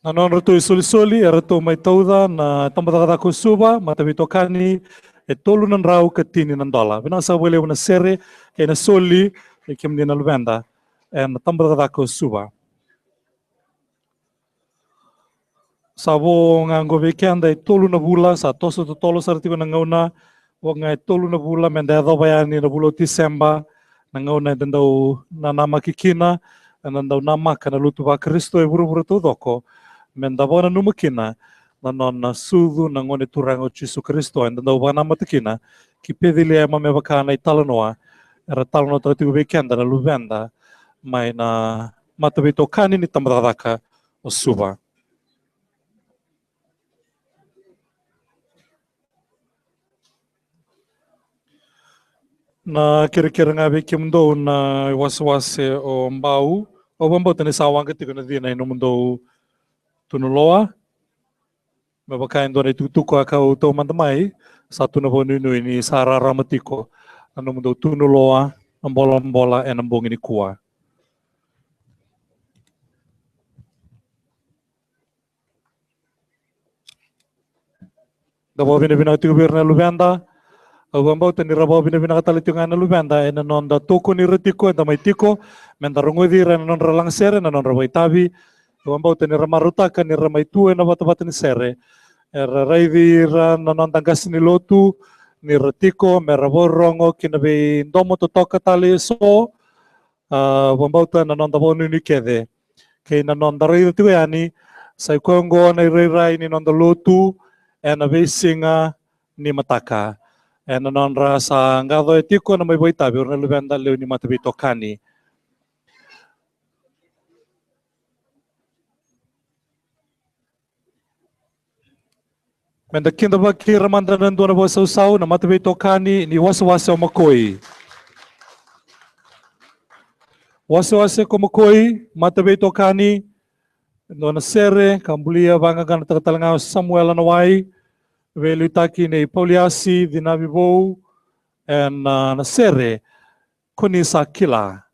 Na non rato soli-soli e rato mai tauda na tambada ko suba matabi tokani e tolu nan rau katini nan dola. Bina sa wale una sere e na soli e kim ni na lubenda e na tambada ko suba. Sabo ngango vekenda e tolu na bula sa toso to tolo sa ratiko na ngauna o nga e tolu na bula menda do bayani na bulo Disemba na ngauna dendau na nama kikina na dendau nama kana lutu ba Kristo e buru-buru to doko menda bona numakina na non sudu na ngone turango Jesu Kristo e dendau ba nama tikina ki pedile ma me bakana i talanoa era talano ratiko vekenda na lubenda mai na matabi tokani ni tambadaka o suba. Na kira-kira nga be kimdo na wase-wase o mbau o bambau tani sawang ketiko na dina ino mundo tunuloa mabakain do na itutuko akau to mantamai satu na bonunu ini sarara matiko ano mundo tunuloa ambola-ambola e nambong ini kuwa. Dabo bina-bina tibir na lubenda o bambau tani rabo bina-bina katalitungan na lubenda e nanon da toko ni retiko e damay tiko menda rungudi re nanon ralang sere nanon rabay tabi o bambau tani ramarutaka ni ramay tue na bata-bata ni sere e raidi ra nanon tanggas ni lotu ni retiko me raborongo kinabi ndomo totoka tali so bambau tani nanon da bonu ni kede kay nanon da raidi tiko yani sa ikongo na iray ni nanon da lotu e na besinga ni mataka. E nanon ra sa ngado etiko na may boitabi or na lubenda leo ni matabi tokani. Menda kinda ba kiramanda nando na bo sausaw na matabi tokani ni wasa-wasa o makoi. Wasa-wasa ko makoi matabi tokani no na sere kambulia bangagan tagatalanga Samuel Anawai velu taki ni Pauliasi dinabibou en na sere kuni sa kila.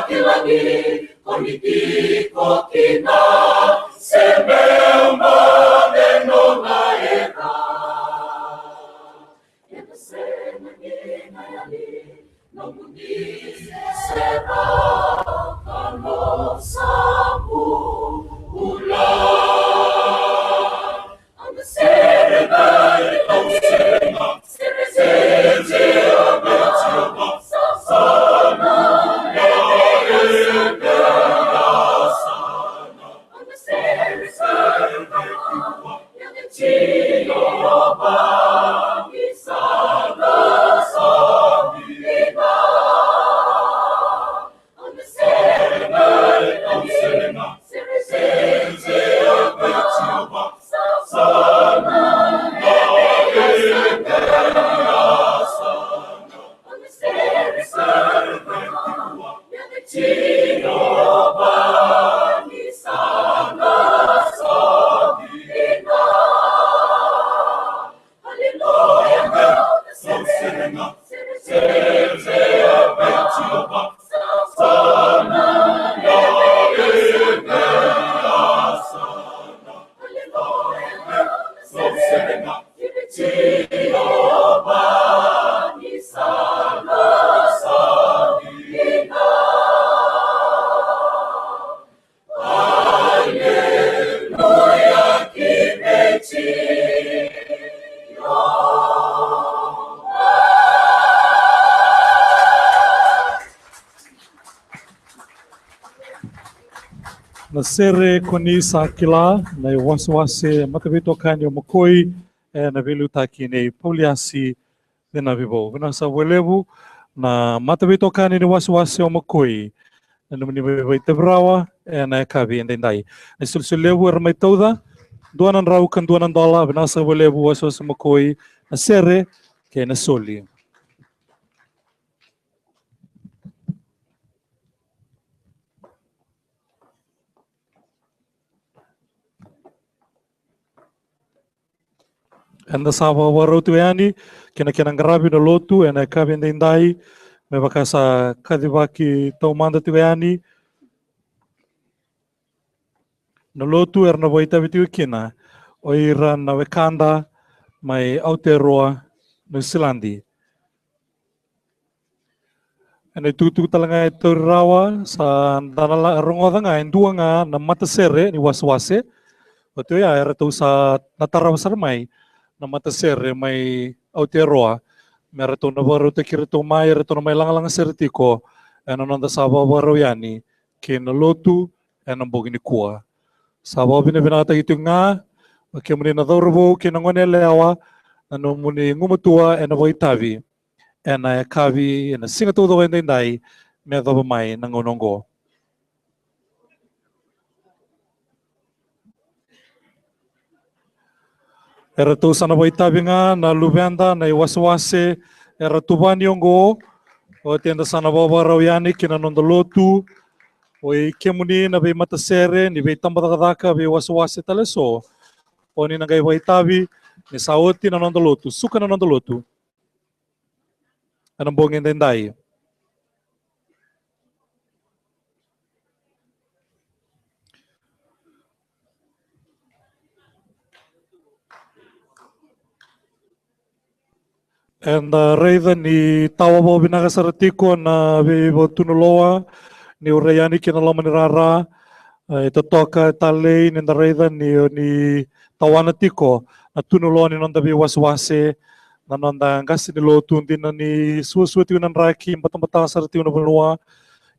Kila ali, politiko kina, semeu maneno na era. Yanasema nina yali, no mundize sera, kano sabu ula. Ang serena, ang serena, serena, sana, na sere koni sa kila na wase matavito kanyo makoi na velu taki nei pauliasi na vivo vina sa welevu na matavito kanyo ni wase o makoi na numani vai tebrawa na kavi endai na sulsulevu mai toda duanan rau kan $2 vina sa welevu wase makoi na sere ke na soli. Anda sawa warotu yani kena ngarabi no lotu ena kavi ndai me bakasa kadivaki taumanda tu yani no lotu erna voita vitu kina oira na wekanda mai Aotearoa New Zealandi ena tutu talanga rawa sa danala rongodanga enduanga na matasere ni waswase oto ya era tu sa natarawasar mai na matasere mai Aotearoa mera to na varo te kira to mai era to mai lang sertiko ena nonda saba varo yani ke na lotu ena bogini kua saba bina binata itu nga ke muni na dorbo ke na ngone lewa no muni ngumutua ena voitavi ena kavi ena singa todo vendai me do mai na ngonongo. Era tu sana voitavi nga na luvenda na waswase era tubani ongo o tenda sana vavaro yani kina nonda lotu o kemuni na be matasere ni be tambadaka be waswase taleso o ni nagai voitavi ni saoti na nonda lotu suka na nonda lotu anang bongin dendai. And reida ni tawa bo binaga saratiko na be bo tunuloa ni urayani kina lama ni rara ito toka talei ni reida ni tawana tiko na tunuloa ni nonda be waswase na nonda ngasi ni lotu na ni suasuti unan raki batang-batang sarati unan benua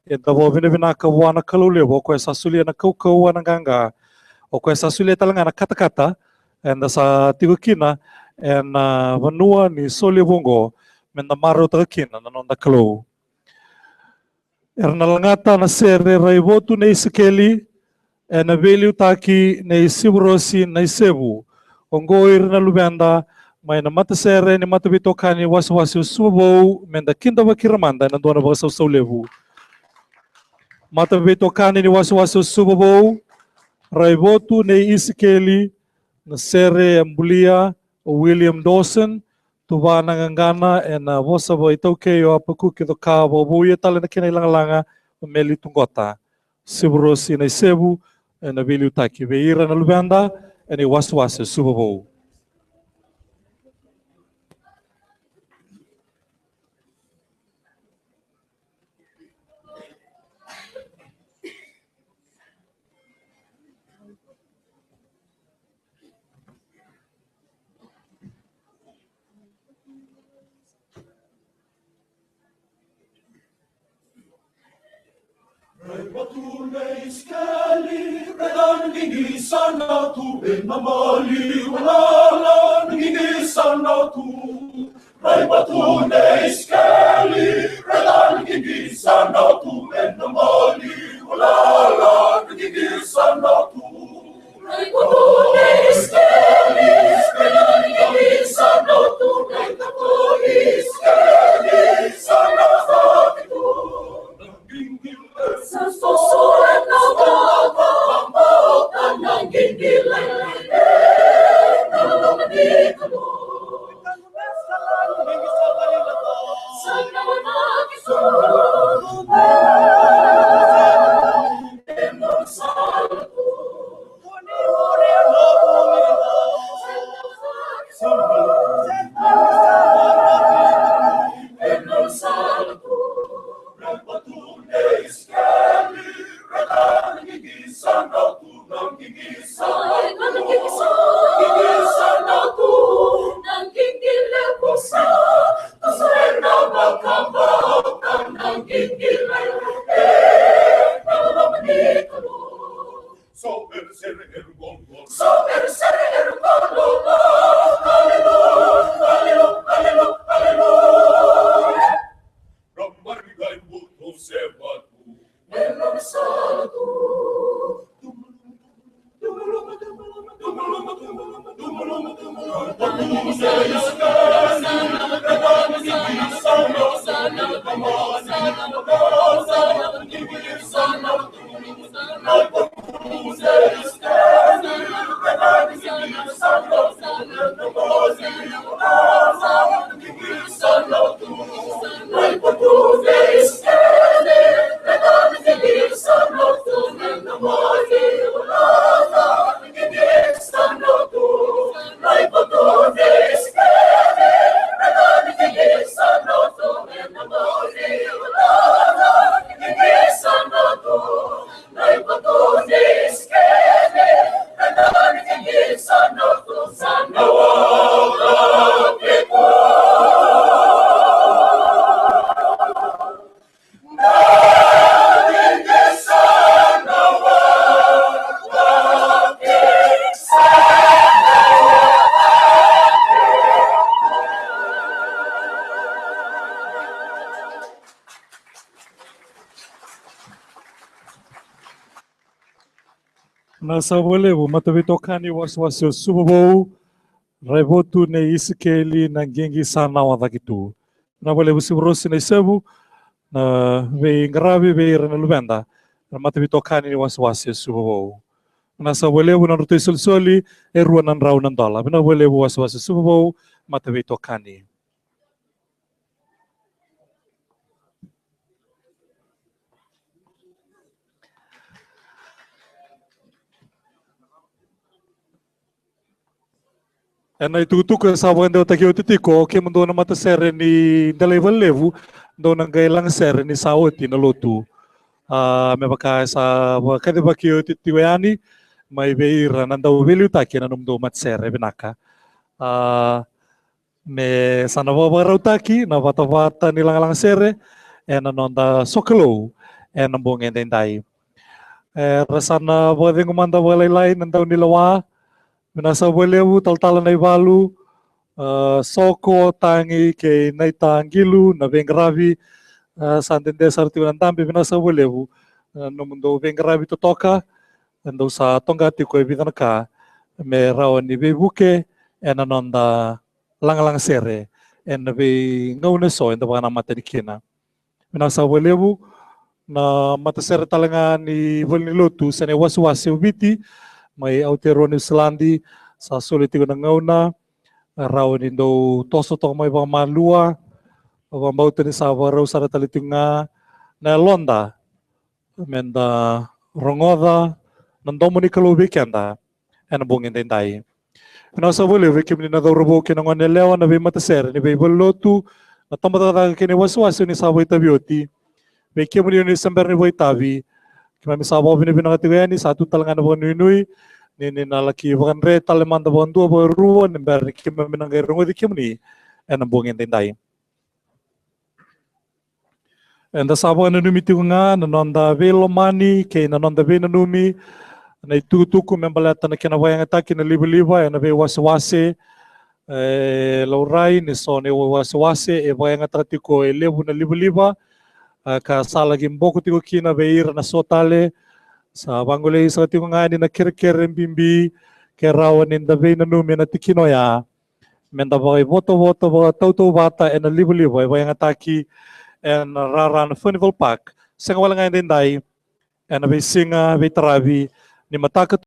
ito bo binaka wana kalule bo ko sasuli na kau wana ganga o ko sasuli talanga na kata-kata and sa tigo kina and vanua ni solivongo menda maro takina na nonda kalo erna langata na sere raivotu na isikeli na value taki na isiburosi na isebu ongoir na lubenda may na matasere ni matabitokani waswasi subo menda kinda wakiramanda na doona ba sa levu matabitokani ni waswasi subo raivotu na isikeli na sere ambulia o William Dawson tuwa nangangana na vosa bo ito kayo apaku kito ka bo buya tala na kinailangalanga meli tungota. Siburosi na sebu na vili utaki veira na lubenda ene waswase subabo. Batune iskali, redan gigi sana tu, enamali walala, gigi sana tu. Batune iskali, redan gigi sana tu, enamali walala, gigi sana tu. Batune iskali, redan gigi sana tu, enamali iskali, sana tu. Susulan na baba, tanang gingilan, nalalaman mo. Sana nakisunod, emang salpo. Emang salpo. Batune iskali, redan gigi sana tu, nang gigi sana tu, nang gigi lepusa, tasena makambau, nang gigi lepusa, nalaman ikalo. So ser ergongo, hallelujah, hallelujah, hallelujah, hallelujah. Ramarigai buto sebatu, emang salatu. Nasa walevu matavitokani waswasi subabo raivotu ne isikeli na gengi sana wadakitu. Na walevu siburosi na sebu na ve ngaravi ve irana lubenda na matavitokani waswasi subabo. Nasa walevu na rutu isulsoli erua na nrau na dola. Na walevu waswasi subabo matavitokani. Na itutuka sa wanda takio titiko ke mundo na mata sere ni dalai levu do nang gailang sere ni saoti na lotu me baka sa kade bakio titiwani mai beira nanda velu taki na numdo mat sere binaka me sana babarau taki na vata nilang sere na nonda sokelo na bong endai rasana bodeng manda balai lain nanda nilawa Minasa walewu tal-tala na ibalu, soko tangi ke naitangilu na vengravi sandende sartiwan tambi minasa walewu no mundo vengravi totoka ndo sa tonga tiko evitanaka me rawani bebuke ena nonda lang sere en be ngaune so enda bana matadikina minasa walewu na mata sere talanga ni volnilotu sene waswase ubiti mai autero New Zealandi sa solitigo na ngauna rawan indo toso to mai ba malua ba bauta ni sa warau sa talitinga na londa menda rongoda nandomo ni kalubi kenda ena bungin dai. Nasa boleh wiki menina dorobo kena ngone lewa na be mataser ni be bolotu na tamata kene waswasu ni sabo itabioti. Wiki menina ni sember ni boitabi. Kima misabo bini binakatiwani satu talangan bo nui ni nalaki bukan re talemanda bo dua bo ruo ni ber kima minangai rungo di kimni ena bungin dai. Enda sabo ena numi tiunga nanonda velo mani ke nanonda vena numi na itutuku membalata na kena wayang ataki na liba-liba ena ve wase-wase laurai ni so ne wase-wase e wayang ataki ko e lebu na liba-liba ka sala gimboko tiko kina ve ira na sotale sa bangole sa tiko ngani na kere-kere bimbi ke rawan inda vena numi na tikino ya menda bagay voto-voto ba tau-tau bata ena liba-liba e wayang ataki en Raran Funival Park. Sa kawalang ngayon din dahil, en na singa, tarabi, ni mataka